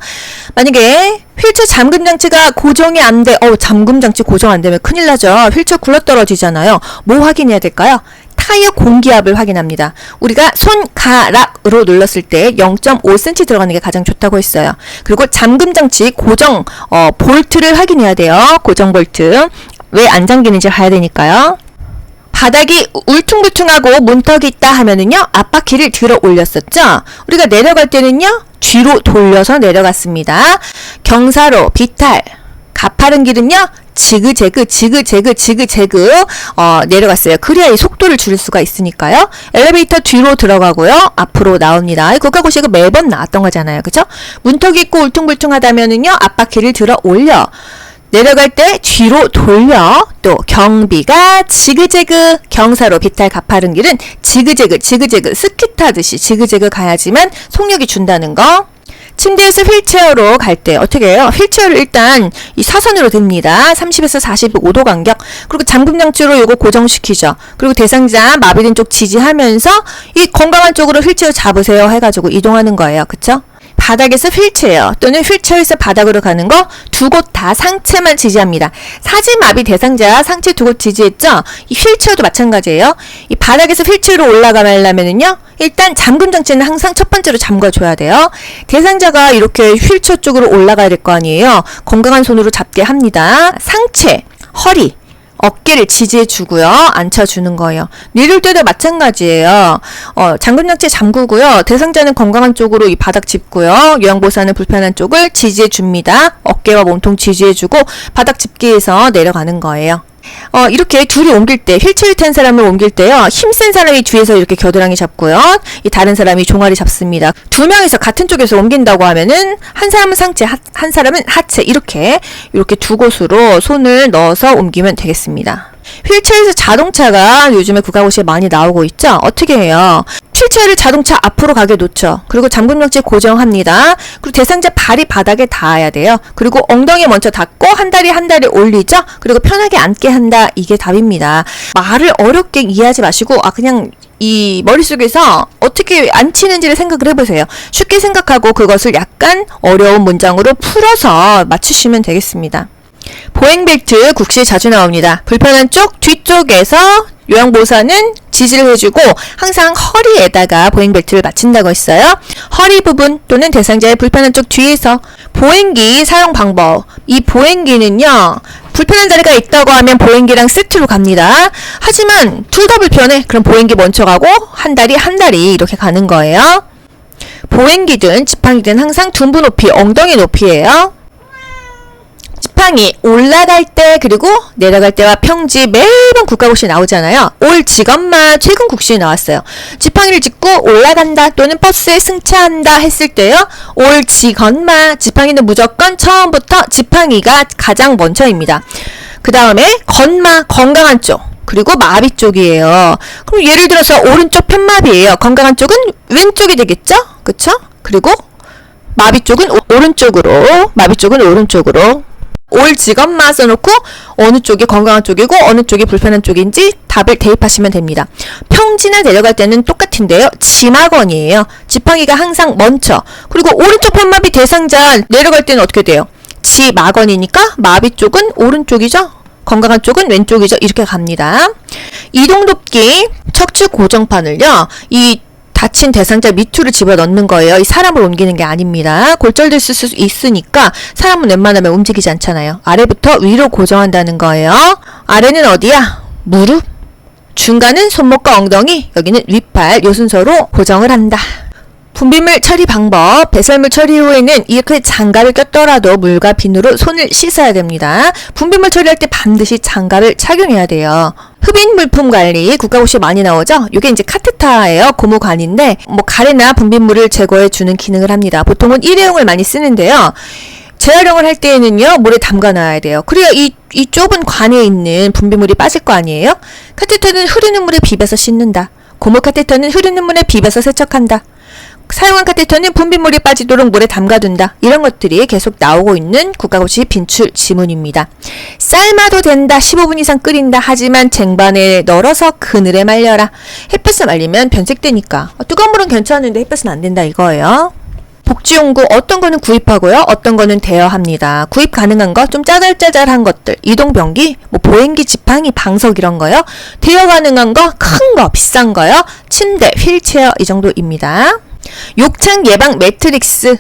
S2: 만약에 휠체어 잠금 장치가 고정이 안 돼. 잠금 장치 고정 안 되면 큰일 나죠. 휠체어 굴러떨어지잖아요. 뭐 확인해야 될까요? 타이어 공기압을 확인합니다. 우리가 손가락으로 눌렀을 때 0.5cm 들어가는 게 가장 좋다고 했어요. 그리고 잠금 장치 고정 볼트를 확인해야 돼요. 고정 볼트. 왜 안 잠기는지 봐야 되니까요. 바닥이 울퉁불퉁하고 문턱이 있다 하면은요, 앞바퀴를 들어 올렸었죠? 우리가 내려갈 때는요, 뒤로 돌려서 내려갔습니다. 경사로, 비탈, 가파른 길은요, 지그재그 내려갔어요. 그래야 이 속도를 줄일 수가 있으니까요. 엘리베이터 뒤로 들어가고요, 앞으로 나옵니다. 국가고시가 매번 나왔던 거잖아요. 그죠? 문턱이 있고 울퉁불퉁하다면은요, 앞바퀴를 들어 올려. 내려갈 때 뒤로 돌려. 또 경비가 지그재그, 경사로, 비탈, 가파른 길은 지그재그 스키 타듯이 지그재그 가야지만 속력이 준다는 거. 침대에서 휠체어로 갈 때 어떻게 해요? 휠체어를 일단 이 사선으로 듭니다. 30에서 45도 간격. 그리고 잠금 장치로 요거 고정시키죠. 그리고 대상자 마비된 쪽 지지하면서 이 건강한 쪽으로 휠체어 잡으세요 해가지고 이동하는 거예요. 그쵸? 바닥에서 휠체어 또는 휠체어에서 바닥으로 가는 거 두 곳 다 상체만 지지합니다. 사지마비 대상자 상체 두 곳 지지했죠? 이 휠체어도 마찬가지예요. 이 바닥에서 휠체어로 올라가려면은요, 일단 잠금 장치는 항상 첫 번째로 잠궈줘야 돼요. 대상자가 이렇게 휠체어 쪽으로 올라가야 될 거 아니에요. 건강한 손으로 잡게 합니다. 상체, 허리, 어깨를 지지해 주고요. 앉혀주는 거예요. 내릴 때도 마찬가지예요. 잠금 장치 잠그고요. 대상자는 건강한 쪽으로 이 바닥 짚고요. 요양보호사는 불편한 쪽을 지지해 줍니다. 어깨와 몸통 지지해 주고 바닥 짚기해서 내려가는 거예요. 이렇게 둘이 옮길 때, 휠체어 탄 사람을 옮길 때요, 힘센 사람이 뒤에서 이렇게 겨드랑이 잡고요, 이 다른 사람이 종아리 잡습니다. 두 명이서 같은 쪽에서 옮긴다고 하면은, 한 사람은 상체, 한 사람은 하체, 이렇게 두 곳으로 손을 넣어서 옮기면 되겠습니다. 휠체어에서 자동차가 요즘에 국가고시에 많이 나오고 있죠? 어떻게 해요? 휠체어를 자동차 앞으로 가게 놓죠. 그리고 잠금장치 고정합니다. 그리고 대상자 발이 바닥에 닿아야 돼요. 그리고 엉덩이 먼저 닿고 한 다리 올리죠? 그리고 편하게 앉게 한다. 이게 답입니다. 말을 어렵게 이해하지 마시고 그냥 이 머릿속에서 어떻게 앉히는지를 생각을 해보세요. 쉽게 생각하고 그것을 약간 어려운 문장으로 풀어서 맞추시면 되겠습니다. 보행벨트 국시에 자주 나옵니다. 불편한 쪽 뒤쪽에서 요양보호사는 지지를 해주고 항상 허리에다가 보행벨트를 맞춘다고 했어요. 허리 부분 또는 대상자의 불편한 쪽 뒤에서. 보행기 사용 방법. 이 보행기는요, 불편한 자리가 있다고 하면 보행기랑 세트로 갑니다. 하지만 둘 다 불편해. 그럼 보행기 먼저 가고 한 다리 이렇게 가는 거예요. 보행기든 지팡이든 항상 둔부 높이, 엉덩이 높이예요. 지팡이 올라갈 때 그리고 내려갈 때와 평지 매번 국가고시에 나오잖아요. 올 직업만 최근 국시에 나왔어요. 지팡이를 짚고 올라간다 또는 버스에 승차한다 했을 때요. 올 직업만 지팡이는 무조건 처음부터 지팡이가 가장 먼저입니다. 그 다음에 건마 건강한 쪽 그리고 마비 쪽이에요. 그럼 예를 들어서 오른쪽 편마비예요. 건강한 쪽은 왼쪽이 되겠죠? 그쵸? 그리고 마비 쪽은 오른쪽으로 마비 쪽은 오른쪽으로 올 직업만 써놓고 어느 쪽이 건강한 쪽이고 어느 쪽이 불편한 쪽인지 답을 대입하시면 됩니다. 평지나 내려갈 때는 똑같은데요. 지마건이에요. 지팡이가 항상 먼저. 그리고 오른쪽 편마비 대상자 내려갈 때는 어떻게 돼요? 지마건이니까 마비 쪽은 오른쪽이죠. 건강한 쪽은 왼쪽이죠. 이렇게 갑니다. 이동돕기 척추 고정판을요. 이 다친 대상자 밑으로 집어넣는 거예요. 이 사람을 옮기는 게 아닙니다. 골절될 수 있으니까 사람은 웬만하면 움직이지 않잖아요. 아래부터 위로 고정한다는 거예요. 아래는 어디야? 무릎. 중간은 손목과 엉덩이. 여기는 윗팔. 요 순서로 고정을 한다. 분비물 처리 방법. 배설물 처리 후에는 이렇게 장갑을 꼈더라도 물과 비누로 손을 씻어야 됩니다. 분비물 처리할 때 반드시 장갑을 착용해야 돼요. 흡인 물품 관리 국가고시에 많이 나오죠? 이게 이제 카테타예요. 고무관인데 가래나 분비물을 제거해 주는 기능을 합니다. 보통은 일회용을 많이 쓰는데요. 재활용을 할 때에는요, 물에 담가 놔야 돼요. 그래야 이 좁은 관에 있는 분비물이 빠질 거 아니에요? 카테터는 흐르는 물에 비벼서 씻는다. 고무 카테터는 흐르는 물에 비벼서 세척한다. 사용한 카테터는 분비물이 빠지도록 물에 담가둔다. 이런 것들이 계속 나오고 있는 국가고시 빈출 지문입니다. 삶아도 된다. 15분 이상 끓인다. 하지만 쟁반에 널어서 그늘에 말려라. 햇볕에 말리면 변색되니까. 뜨거운 물은 괜찮은데 햇볕은 안 된다 이거예요. 복지용구 어떤 거는 구입하고요. 어떤 거는 대여합니다. 구입 가능한 거 좀 짜잘짜잘한 것들. 이동변기, 보행기, 지팡이, 방석 이런 거요. 대여 가능한 거, 큰 거, 비싼 거요. 침대, 휠체어 이 정도입니다. 욕창 예방 매트릭스.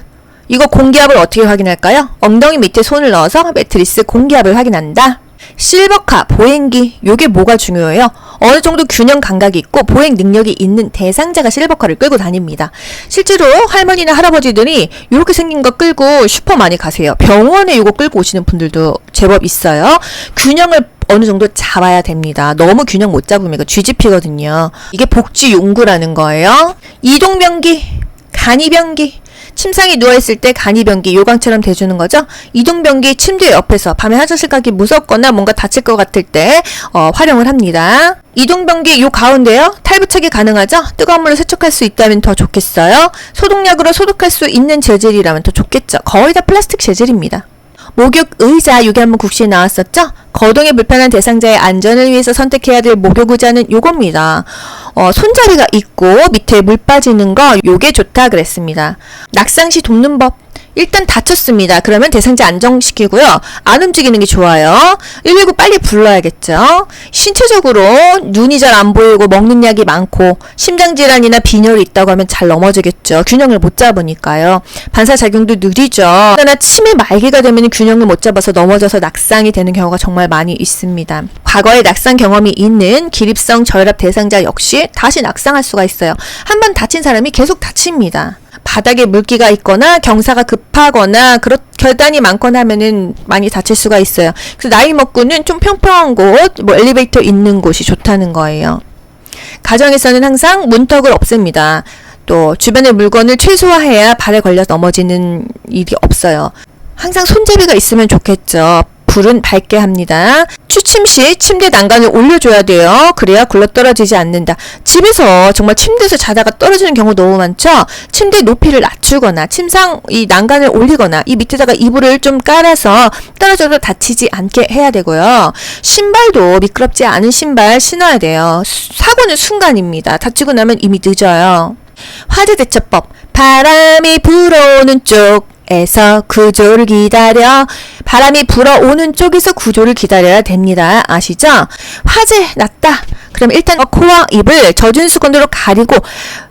S2: 이거 공기압을 어떻게 확인할까요? 엉덩이 밑에 손을 넣어서 매트리스 공기압을 확인한다. 실버카, 보행기. 요게 뭐가 중요해요? 어느 정도 균형 감각이 있고 보행 능력이 있는 대상자가 실버카를 끌고 다닙니다. 실제로 할머니나 할아버지들이 이렇게 생긴 거 끌고 슈퍼 많이 가세요. 병원에 이거 끌고 오시는 분들도 제법 있어요. 균형을 어느 정도 잡아야 됩니다. 너무 균형 못 잡으면 이거 쥐집히거든요. 이게 복지용구라는 거예요. 이동변기, 간이변기. 침상에 누워있을 때 간이변기 요강처럼 대주는 거죠. 이동변기 침대 옆에서 밤에 화장실 가기 무섭거나 뭔가 다칠 것 같을 때 활용을 합니다. 이동변기 요 가운데요. 탈부착이 가능하죠. 뜨거운 물로 세척할 수 있다면 더 좋겠어요. 소독약으로 소독할 수 있는 재질이라면 더 좋겠죠. 거의 다 플라스틱 재질입니다. 목욕 의자, 요게 한번 국시에 나왔었죠? 거동에 불편한 대상자의 안전을 위해서 선택해야 될 목욕 의자는 요겁니다. 손잡이가 있고 밑에 물 빠지는 거 요게 좋다 그랬습니다. 낙상 시 돕는 법. 일단 다쳤습니다. 그러면 대상자 안정시키고요. 안 움직이는 게 좋아요. 119 빨리 불러야겠죠. 신체적으로 눈이 잘 안 보이고 먹는 약이 많고 심장질환이나 빈혈이 있다고 하면 잘 넘어지겠죠. 균형을 못 잡으니까요. 반사작용도 느리죠. 그러나 치매 말기가 되면 균형을 못 잡아서 넘어져서 낙상이 되는 경우가 정말 많이 있습니다. 과거에 낙상 경험이 있는 기립성 저혈압 대상자 역시 다시 낙상할 수가 있어요. 한번 다친 사람이 계속 다칩니다. 바닥에 물기가 있거나 경사가 급하거나 결단이 많거나 하면은 많이 다칠 수가 있어요. 그래서 나이 먹고는 좀 평평한 곳, 엘리베이터 있는 곳이 좋다는 거예요. 가정에서는 항상 문턱을 없앱니다. 또 주변의 물건을 최소화해야 발에 걸려 넘어지는 일이 없어요. 항상 손잡이가 있으면 좋겠죠. 불은 밝게 합니다. 취침 시 침대 난간을 올려줘야 돼요. 그래야 굴러떨어지지 않는다. 집에서 정말 침대에서 자다가 떨어지는 경우 너무 많죠? 침대 높이를 낮추거나 침상 이 난간을 올리거나 이 밑에다가 이불을 좀 깔아서 떨어져도 다치지 않게 해야 되고요. 신발도 미끄럽지 않은 신발 신어야 돼요. 사고는 순간입니다. 다치고 나면 이미 늦어요. 화재 대처법. 바람이 불어오는 쪽에서 구조를 기다려. 바람이 불어오는 쪽에서 구조를 기다려야 됩니다. 아시죠? 화재 났다. 그럼 일단 코와 입을 젖은 수건으로 가리고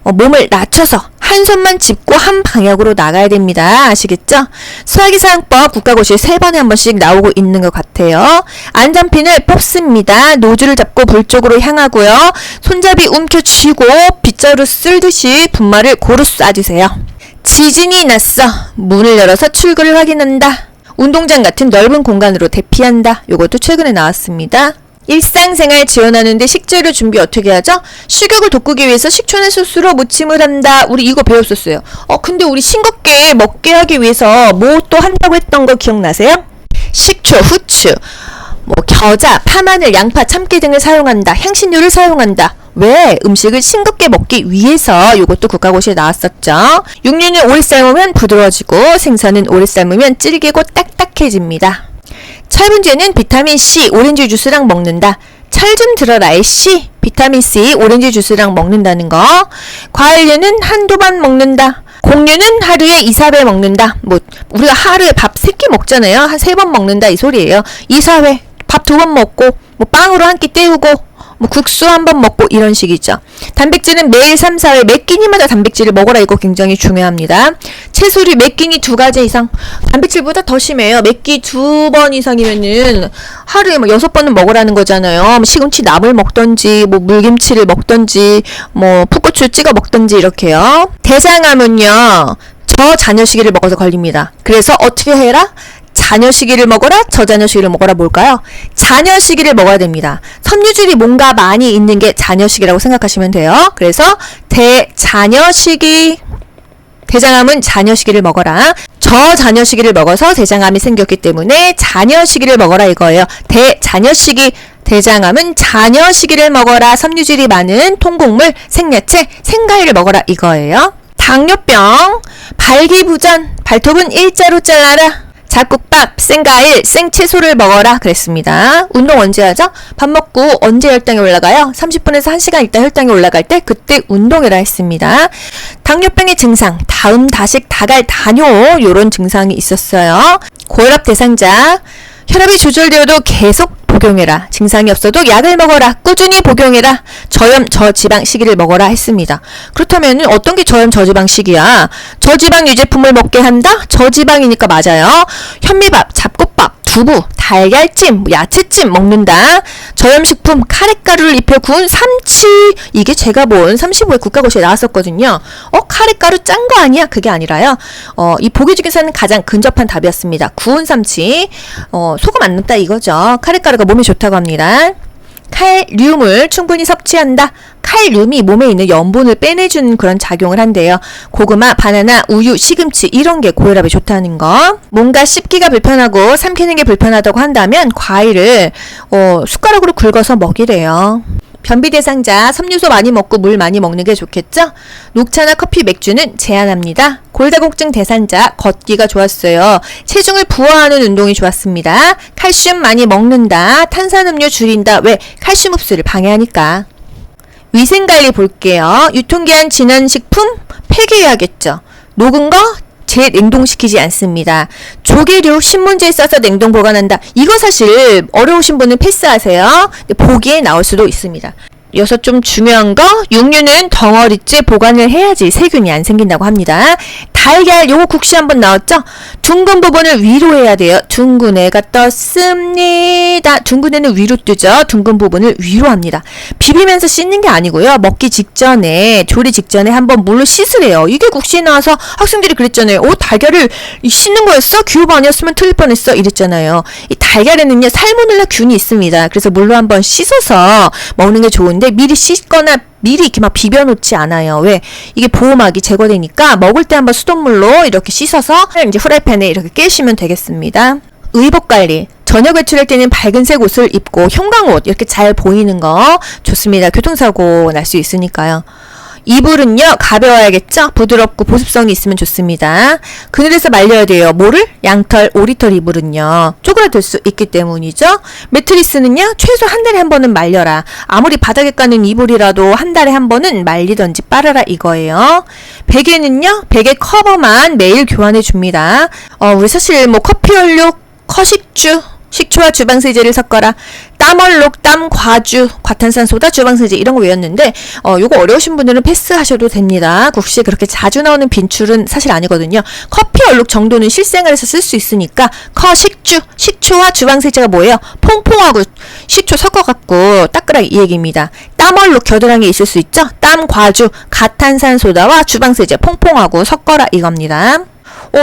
S2: 몸을 낮춰서 한 손만 짚고 한 방향으로 나가야 됩니다. 아시겠죠? 소화기 사용법 국가고시에 3번에 한 번씩 나오고 있는 것 같아요. 안전핀을 뽑습니다. 노즐을 잡고 불 쪽으로 향하고요. 손잡이 움켜쥐고 빗자루 쓸듯이 분말을 고루 쏴주세요. 지진이 났어. 문을 열어서 출구를 확인한다. 운동장 같은 넓은 공간으로 대피한다. 요것도 최근에 나왔습니다. 일상생활 지원하는데 식재료 준비 어떻게 하죠? 식욕을 돋구기 위해서 식초나 소스로 무침을 한다. 우리 이거 배웠었어요. 근데 우리 싱겁게 먹게 하기 위해서 뭐 또 한다고 했던 거 기억나세요? 식초, 후추, 겨자, 파마늘, 양파, 참깨 등을 사용한다. 향신료를 사용한다. 왜? 음식을 싱겁게 먹기 위해서. 요것도 국가고시에 나왔었죠. 육류는 오래 삶으면 부드러워지고 생선은 오래 삶으면 질기고 딱딱해집니다. 철분제는 비타민C 오렌지 주스랑 먹는다. 철 좀 들어라의 C. 비타민C 오렌지 주스랑 먹는다는 거. 과일류는 한두 번 먹는다. 곡류는 하루에 2-4회 먹는다. 우리가 하루에 밥 3끼 먹잖아요. 한 3번 먹는다 이 소리예요. 2-4회. 밥 2번 먹고 빵으로 한 끼 때우고 국수 한 번 먹고 이런 식이죠. 단백질은 매일 3-4회 매 끼니마다 단백질을 먹어라. 이거 굉장히 중요합니다. 채소류 매 끼니 2가지 이상. 단백질보다 더 심해요. 매 끼 2번 이상이면은 하루에 6번은 먹으라는 거잖아요. 시금치 나물 먹던지 물김치를 먹던지 풋고추 찍어 먹던지 이렇게요. 대장암은요 저자녀시기를 먹어서 걸립니다. 그래서 어떻게 해라? 자녀시기를 먹어라, 저자녀시기를 먹어라. 뭘까요? 자녀시기를 먹어야 됩니다. 섬유질이 뭔가 많이 있는 게 자녀시기라고 생각하시면 돼요. 그래서 대자녀시기, 대장암은 자녀시기를 먹어라. 저자녀시기를 먹어서 대장암이 생겼기 때문에 자녀시기를 먹어라 이거예요. 대자녀시기, 대장암은 자녀시기를 먹어라. 섬유질이 많은 통곡물, 생야채, 생과일을 먹어라 이거예요. 당뇨병, 발기부전, 발톱은 일자로 잘라라. 잡곡밥, 생과일, 생채소를 먹어라 그랬습니다. 운동 언제 하죠? 밥 먹고 언제 혈당이 올라가요? 30분에서 1시간 있다 혈당이 올라갈 때 그때 운동해라 했습니다. 당뇨병의 증상, 다음, 다식, 다갈, 다뇨 요런 증상이 있었어요. 고혈압 대상자, 혈압이 조절되어도 계속 복용해라. 증상이 없어도 약을 먹어라. 꾸준히 복용해라. 저염, 저지방 시기를 먹어라 했습니다. 그렇다면 어떤 게 저염, 저지방 시기야? 저지방 유제품을 먹게 한다? 저지방이니까 맞아요. 현미밥, 잡곡밥, 두부, 달걀찜, 야채찜 먹는다. 저염식품, 카레가루를 입혀 구운 삼치. 이게 제가 본 35회 국가고시에 나왔었거든요. 카레가루 짠 거 아니야? 그게 아니라요. 이 보기 중에서는 가장 근접한 답이었습니다. 구운 삼치. 소금 안 넣었다 이거죠. 카레가루가 몸에 좋다고 합니다. 칼륨을 충분히 섭취한다. 칼륨이 몸에 있는 염분을 빼내주는 그런 작용을 한대요. 고구마, 바나나, 우유, 시금치 이런 게 고혈압에 좋다는 거. 뭔가 씹기가 불편하고 삼키는 게 불편하다고 한다면 과일을 숟가락으로 긁어서 먹이래요. 변비 대상자, 섬유소 많이 먹고 물 많이 먹는 게 좋겠죠? 녹차나 커피, 맥주는 제한합니다. 골다공증 대상자, 걷기가 좋았어요. 체중을 부하하는 운동이 좋았습니다. 칼슘 많이 먹는다. 탄산음료 줄인다. 왜? 칼슘 흡수를 방해하니까. 위생관리 볼게요. 유통기한 지난 식품 폐기해야겠죠. 녹은 거 재냉동시키지 않습니다. 조개류 신문지에 싸서 냉동 보관한다. 이거 사실 어려우신 분은 패스하세요. 보기에 나올 수도 있습니다. 여기서 좀 중요한 거, 육류는 덩어리째 보관을 해야지 세균이 안 생긴다고 합니다. 달걀, 요거 국시 한번 나왔죠? 둥근 부분을 위로 해야 돼요. 둥근 애가 떴습니다. 둥근 애는 위로 뜨죠. 둥근 부분을 위로 합니다. 비비면서 씻는 게 아니고요. 먹기 직전에, 조리 직전에 한번 물로 씻으래요. 이게 국시에 나와서 학생들이 그랬잖아요. 달걀을 씻는 거였어? 교육 아니었으면 틀릴 뻔했어. 이랬잖아요. 이 달걀에는요, 살모넬라 균이 있습니다. 그래서 물로 한번 씻어서 먹는 게 좋은데 미리 씻거나 미리 이렇게 막 비벼놓지 않아요. 왜? 이게 보호막이 제거되니까 먹을 때 한번 수돗물로 이렇게 씻어서 이제 후라이팬에 이렇게 깨시면 되겠습니다. 의복관리. 저녁 외출할 때는 밝은색 옷을 입고 형광옷 이렇게 잘 보이는 거 좋습니다. 교통사고 날 수 있으니까요. 이불은요 가벼워야겠죠. 부드럽고 보습성이 있으면 좋습니다. 그늘에서 말려야 돼요. 뭐를? 양털, 오리털 이불은요 쪼그라들 수 있기 때문이죠. 매트리스는요 최소 한 달에 한 번은 말려라. 아무리 바닥에 까는 이불이라도 한 달에 한 번은 말리던지 빨아라 이거예요. 베개는요 베개 커버만 매일 교환해 줍니다. 우리 사실 뭐 커피 연료, 커식주, 식초와 주방세제를 섞어라. 땀얼룩, 땀과주, 과탄산소다, 주방세제 이런 거 외웠는데 요거 어려우신 분들은 패스하셔도 됩니다. 국시에 그렇게 자주 나오는 빈출은 사실 아니거든요. 커피 얼룩 정도는 실생활에서 쓸 수 있으니까 커식주, 식초와 주방세제가 뭐예요? 퐁퐁하고 식초 섞어갖고 닦으라 이 얘기입니다. 땀얼룩 겨드랑이에 있을 수 있죠? 땀과주, 과탄산소다와 주방세제 퐁퐁하고 섞어라 이겁니다.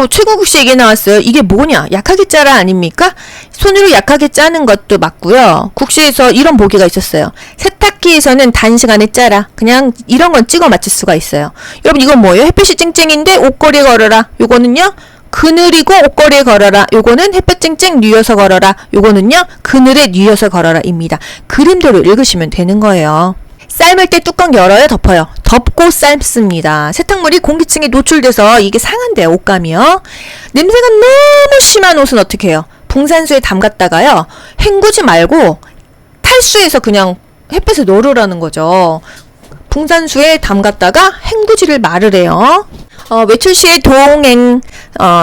S2: 최고 국시 얘기 나왔어요. 이게 뭐냐? 약하게 짜라 아닙니까? 손으로 약하게 짜는 것도 맞고요. 국시에서 이런 보기가 있었어요. 세탁기에서는 단시간에 짜라. 그냥 이런 건 찍어 맞출 수가 있어요. 여러분 이건 뭐예요? 햇볕이 쨍쨍인데 옷걸이에 걸어라. 요거는요. 그늘이고 옷걸이에 걸어라. 요거는 햇볕 쨍쨍 뉘어서 걸어라. 요거는요. 그늘에 뉘어서 걸어라 입니다. 그림대로 읽으시면 되는 거예요. 삶을 때 뚜껑 열어요? 덮어요? 덮고 삶습니다. 세탁물이 공기층에 노출돼서 이게 상한대요. 옷감이요. 냄새가 너무 심한 옷은 어떻게 해요? 붕산수에 담갔다가요. 헹구지 말고 탈수해서 그냥 햇볕에 넣으라는 거죠. 붕산수에 담갔다가 헹구지를 말으래요. 외출 시에 동행,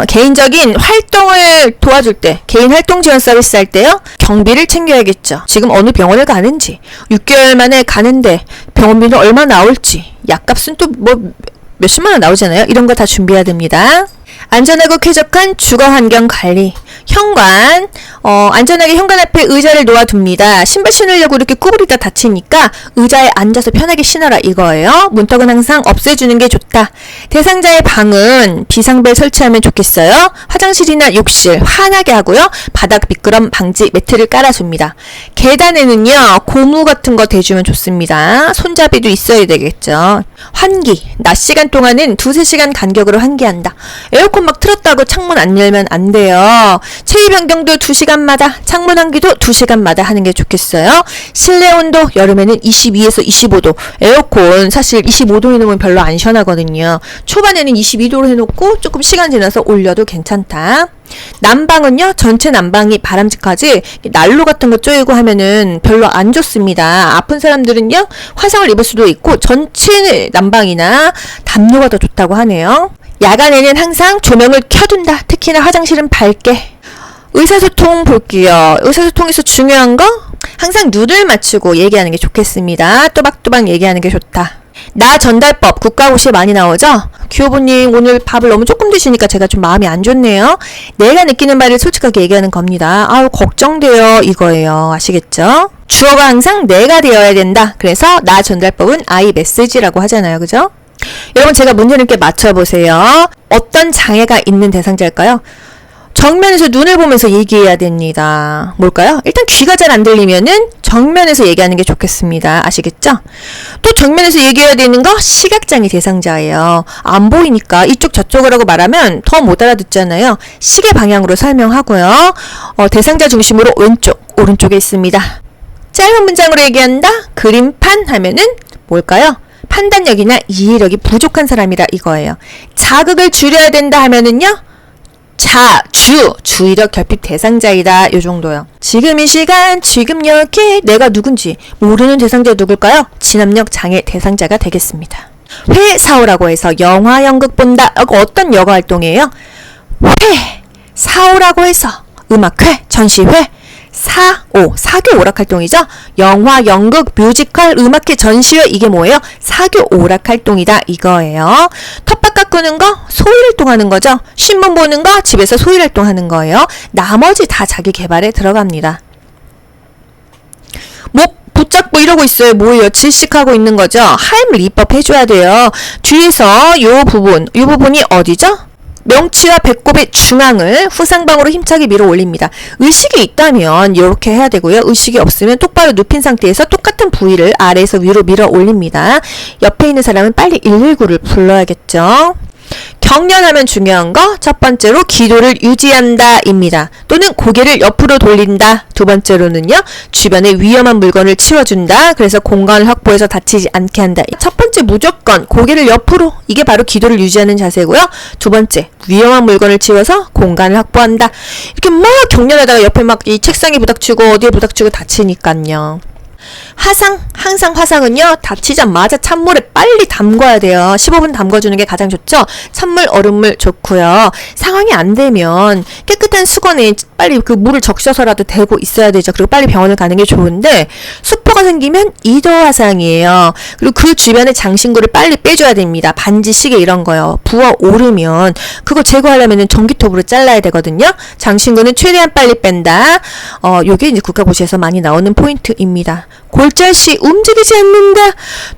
S2: 개인적인 활동을 도와줄 때, 개인 활동 지원 서비스 할 때요, 경비를 챙겨야겠죠. 지금 어느 병원을 가는지, 6개월 만에 가는데 병원비는 얼마 나올지, 약값은 또 뭐 몇십만 원 나오잖아요. 이런 거 다 준비해야 됩니다. 안전하고 쾌적한 주거 환경 관리. 현관, 안전하게 현관 앞에 의자를 놓아둡니다. 신발 신으려고 이렇게 구부리다 다치니까 의자에 앉아서 편하게 신어라 이거예요. 문턱은 항상 없애주는 게 좋다. 대상자의 방은 비상벨 설치하면 좋겠어요. 화장실이나 욕실 환하게 하고요. 바닥 미끄럼 방지 매트를 깔아줍니다. 계단에는요 고무 같은 거 대주면 좋습니다. 손잡이도 있어야 되겠죠. 환기, 낮 시간 동안은 2-3시간 간격으로 환기한다. 에어컨 막 틀었다고 창문 안 열면 안 돼요. 체위 변경도 2시간마다, 창문 환기도 2시간마다 하는 게 좋겠어요. 실내 온도 여름에는 22에서 25도. 에어컨 사실 25도 해놓으면 별로 안 시원하거든요. 초반에는 22도로 해놓고 조금 시간 지나서 올려도 괜찮다. 난방은요 전체 난방이 바람직하지 난로 같은 거 쪼이고 하면은 별로 안 좋습니다. 아픈 사람들은요 화상을 입을 수도 있고 전체 난방이나 담요가 더 좋다고 하네요. 야간에는 항상 조명을 켜둔다. 특히나 화장실은 밝게. 의사소통 볼게요. 의사소통에서 중요한 거 항상 눈을 맞추고 얘기하는 게 좋겠습니다. 또박또박 얘기하는 게 좋다. 나 전달법 국가고시에 많이 나오죠? 귀여보님 오늘 밥을 너무 조금 드시니까 제가 좀 마음이 안 좋네요. 내가 느끼는 바를 솔직하게 얘기하는 겁니다. 아우 걱정돼요 이거예요. 아시겠죠? 주어가 항상 내가 되어야 된다. 그래서 나 전달법은 I 메시지라고 하잖아요. 그죠? 여러분 제가 문제를 이렇게 맞춰보세요. 어떤 장애가 있는 대상자일까요? 정면에서 눈을 보면서 얘기해야 됩니다. 뭘까요? 일단 귀가 잘 안 들리면은 정면에서 얘기하는 게 좋겠습니다. 아시겠죠? 또 정면에서 얘기해야 되는 거 시각장애 대상자예요. 안 보이니까 이쪽 저쪽을 하고 말하면 더 못 알아듣잖아요. 시계 방향으로 설명하고요. 대상자 중심으로 왼쪽, 오른쪽에 있습니다. 짧은 문장으로 얘기한다? 그림판 하면은 뭘까요? 판단력이나 이해력이 부족한 사람이라 이거예요. 자극을 줄여야 된다 하면은요. 주의력 결핍 대상자이다. 요 정도요. 지금 이 시간, 지금 여기 내가 누군지 모르는 대상자 누굴까요? 진압력 장애 대상자가 되겠습니다. 회사오라고 해서 영화, 연극 본다. 어떤 여가 활동이에요? 사오라고 해서 음악회, 전시회, 사교 오락 활동이죠. 영화, 연극, 뮤지컬, 음악회, 전시회 이게 뭐예요? 사교 오락 활동이다 이거예요. 텃밭 가꾸는 거 소일 활동하는 거죠. 신문 보는 거 집에서 소일 활동하는 거예요. 나머지 다 자기 개발에 들어갑니다. 목 붙잡고 이러고 있어요. 뭐예요? 질식하고 있는 거죠. 할물 입법 해줘야 돼요. 뒤에서 요 부분이 어디죠? 명치와 배꼽의 중앙을 후상방으로 힘차게 밀어 올립니다. 의식이 있다면 이렇게 해야 되고요. 의식이 없으면 똑바로 눕힌 상태에서 똑같은 부위를 아래에서 위로 밀어 올립니다. 옆에 있는 사람은 빨리 119를 불러야겠죠. 경련하면 중요한 거 첫 번째로 기도를 유지한다 입니다. 또는 고개를 옆으로 돌린다. 두 번째로는요, 주변에 위험한 물건을 치워준다. 그래서 공간을 확보해서 다치지 않게 한다. 첫 번째 무조건 고개를 옆으로, 이게 바로 기도를 유지하는 자세고요. 두 번째, 위험한 물건을 치워서 공간을 확보한다. 이렇게 막 경련하다가 옆에 막 이 책상에 부닥치고 어디에 부닥치고 다치니까요. 항상 화상은요, 다치자마자 찬물에 빨리 담궈야 돼요. 15분 담궈주는 게 가장 좋죠. 찬물, 얼음물 좋고요. 상황이 안 되면 깨끗한 수건에 빨리 그 물을 적셔서라도 대고 있어야 되죠. 그리고 빨리 병원을 가는 게 좋은데, 수포가 생기면 이도 화상이에요. 그리고 그 주변에 장신구를 빨리 빼줘야 됩니다. 반지, 시계 이런 거요. 부어 오르면 그거 제거하려면 전기톱으로 잘라야 되거든요. 장신구는 최대한 빨리 뺀다. 요게 이제 국가고시에서 많이 나오는 포인트입니다. 골절시 움직이지 않는다.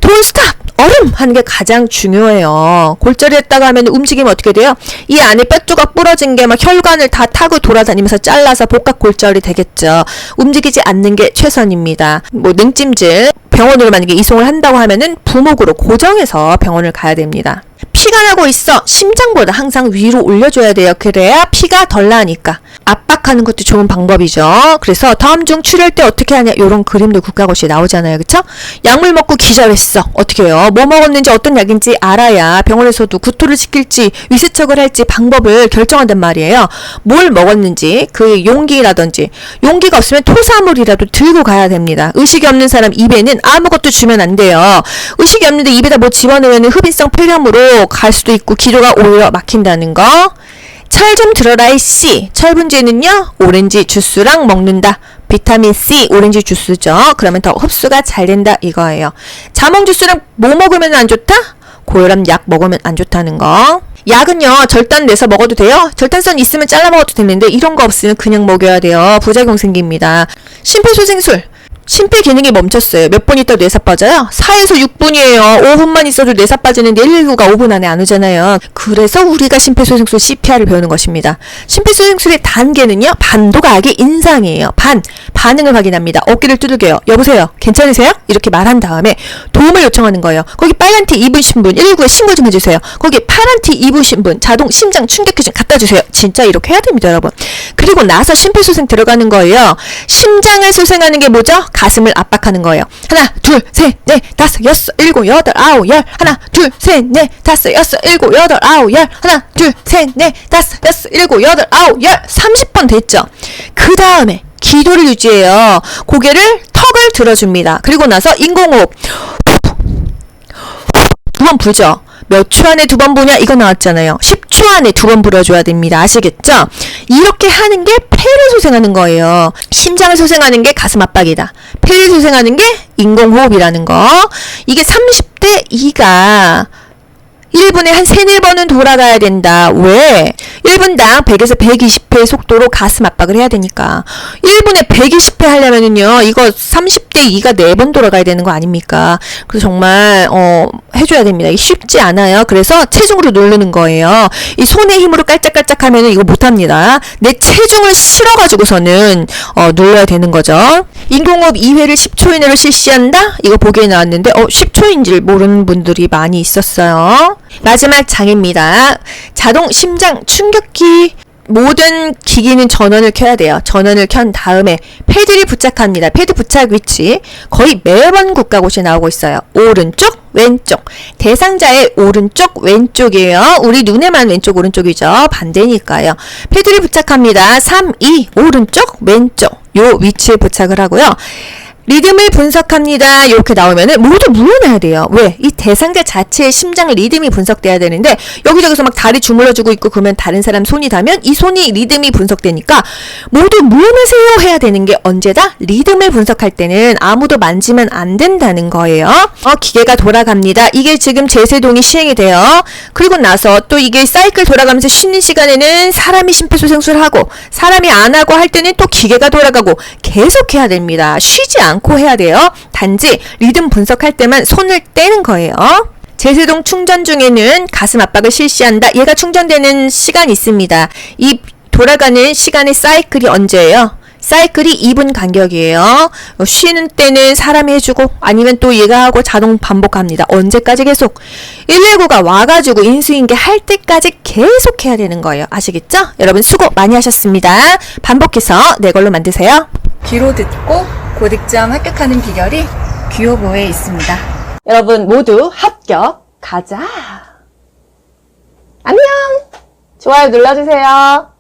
S2: 돈 스탑! 얼음! 하는 게 가장 중요해요. 골절이 했다가 하면 움직이면 어떻게 돼요? 이 안에 뼈조각 부러진 게 막 혈관을 다 타고 돌아다니면서 잘라서 복각 골절이 되겠죠. 움직이지 않는 게 최선입니다. 뭐 능찜질, 병원으로 만약에 이송을 한다고 하면은 부목으로 고정해서 병원을 가야 됩니다. 피가 나고 있어. 심장보다 항상 위로 올려줘야 돼요. 그래야 피가 덜 나니까. 압박하는 것도 좋은 방법이죠. 그래서 다음 중 추리할 때 어떻게 하냐, 요런 그림도 국가고시에 나오잖아요. 그쵸? 약물 먹고 기절했어. 어떻게 해요? 뭐 먹었는지 어떤 약인지 알아야 병원에서도 구토를 시킬지 위세척을 할지 방법을 결정한단 말이에요. 뭘 먹었는지, 그 용기라든지, 용기가 없으면 토사물이라도 들고 가야 됩니다. 의식이 없는 사람 입에는 아무것도 주면 안 돼요. 의식이 없는데 입에다 뭐 집어넣으면 흡인성 폐렴으로 갈 수도 있고 기도가 오히려 막힌다는 거. 철 좀 들어라 이 C. 철분제는요, 오렌지 주스랑 먹는다. 비타민 C, 오렌지 주스죠. 그러면 더 흡수가 잘 된다 이거예요. 자몽 주스랑 뭐 먹으면 안 좋다? 고혈압 약 먹으면 안 좋다는 거. 약은요, 절단 내서 먹어도 돼요. 절단선 있으면 잘라 먹어도 되는데 이런 거 없으면 그냥 먹여야 돼요. 부작용 생깁니다. 심폐소생술. 심폐 기능이 멈췄어요. 몇 분 있다 뇌사 빠져요? 4에서 6분이에요. 5분만 있어도 뇌사 빠지는데 119가 5분 안에 안 오잖아요. 그래서 우리가 심폐소생술 CPR을 배우는 것입니다. 심폐소생술의 단계는요, 반도각의 인상이에요. 반응을 확인합니다. 어깨를 두들겨요. 여보세요? 괜찮으세요? 이렇게 말한 다음에 도움을 요청하는 거예요. 거기 빨간 티 입으신 분 119에 신고 좀 해주세요. 거기 파란 티 입으신 분 자동 심장 충격기 좀 갖다 주세요. 진짜 이렇게 해야 됩니다, 여러분. 그리고 나서 심폐소생 들어가는 거예요. 심장을 소생하는 게 뭐죠? 가슴을 압박하는 거예요. 하나, 둘, 셋, 넷, 다섯, 여섯, 일곱, 여덟, 아홉, 열. 하나, 둘, 셋, 넷, 다섯, 여섯, 일곱, 여덟, 아홉, 열. 하나, 둘, 셋, 넷, 다섯, 여섯, 일곱, 여덟, 아홉, 열. 30번 됐죠? 그 다음에 기도를 유지해요. 고개를, 턱을 들어줍니다. 그리고 나서 인공호흡. 두 번 불죠? 몇 초 안에 두 번 부냐? 이거 나왔잖아요. 10초 안에 두 번 불어줘야 됩니다. 아시겠죠? 이렇게 하는 게 폐를 소생하는 거예요. 심장을 소생하는 게 가슴 압박이다. 폐를 소생하는 게 인공호흡이라는 거. 이게 30대 2가 1분에 한 3, 4번은 돌아가야 된다. 왜? 1분당 100에서 120회의 속도로 가슴 압박을 해야 되니까. 1분에 120회 하려면은요, 이거 30대 2가 4번 돌아가야 되는 거 아닙니까? 그래서 정말, 해줘야 됩니다. 이게 쉽지 않아요. 그래서 체중으로 누르는 거예요. 이 손의 힘으로 깔짝깔짝 하면은 이거 못합니다. 내 체중을 실어가지고서는, 눌러야 되는 거죠. 인공호흡 2회를 10초 이내로 실시한다? 이거 보기에 나왔는데, 10초인지를 모르는 분들이 많이 있었어요. 마지막 장입니다. 자동 심장 충격기. 모든 기기는 전원을 켜야 돼요. 전원을 켠 다음에 패드를 부착합니다. 패드 부착 위치 거의 매번 국가고시에 나오고 있어요. 오른쪽, 왼쪽. 대상자의 오른쪽, 왼쪽이에요. 우리 눈에만 왼쪽, 오른쪽이죠. 반대니까요. 패드를 부착합니다. 3, 2, 오른쪽, 왼쪽. 요 위치에 부착을 하고요. 리듬을 분석합니다. 이렇게 나오면은 모두 물러나야 돼요. 왜? 이 대상자 자체의 심장 리듬이 분석돼야 되는데 여기저기서 막 다리 주물러주고 있고 그러면 다른 사람 손이 닿으면 이 손이 리듬이 분석되니까 모두 물러나세요 해야 되는 게 언제다? 리듬을 분석할 때는 아무도 만지면 안 된다는 거예요. 기계가 돌아갑니다. 이게 지금 제세동이 시행이 돼요. 그리고 나서 또 이게 사이클 돌아가면서 쉬는 시간에는 사람이 심폐소생술을 하고 사람이 안 하고 할 때는 또 기계가 돌아가고 계속 해야 됩니다. 쉬지 않고 해야 돼요. 단지 리듬 분석할 때만 손을 떼는 거예요. 제세동 충전 중에는 가슴 압박을 실시한다. 얘가 충전되는 시간이 있습니다. 이 돌아가는 시간의 사이클이 언제예요? 사이클이 2분 간격이에요. 쉬는 때는 사람이 해주고 아니면 또 얘가 하고 자동 반복합니다. 언제까지 계속? 119가 와가지고 인수인계 할 때까지 계속 해야 되는 거예요. 아시겠죠? 여러분 수고 많이 하셨습니다. 반복해서 내 걸로 만드세요. 귀로 듣고 고득점 합격하는 비결이 귀요보에 있습니다.
S1: 여러분 모두 합격. 가자. 안녕. 좋아요 눌러주세요.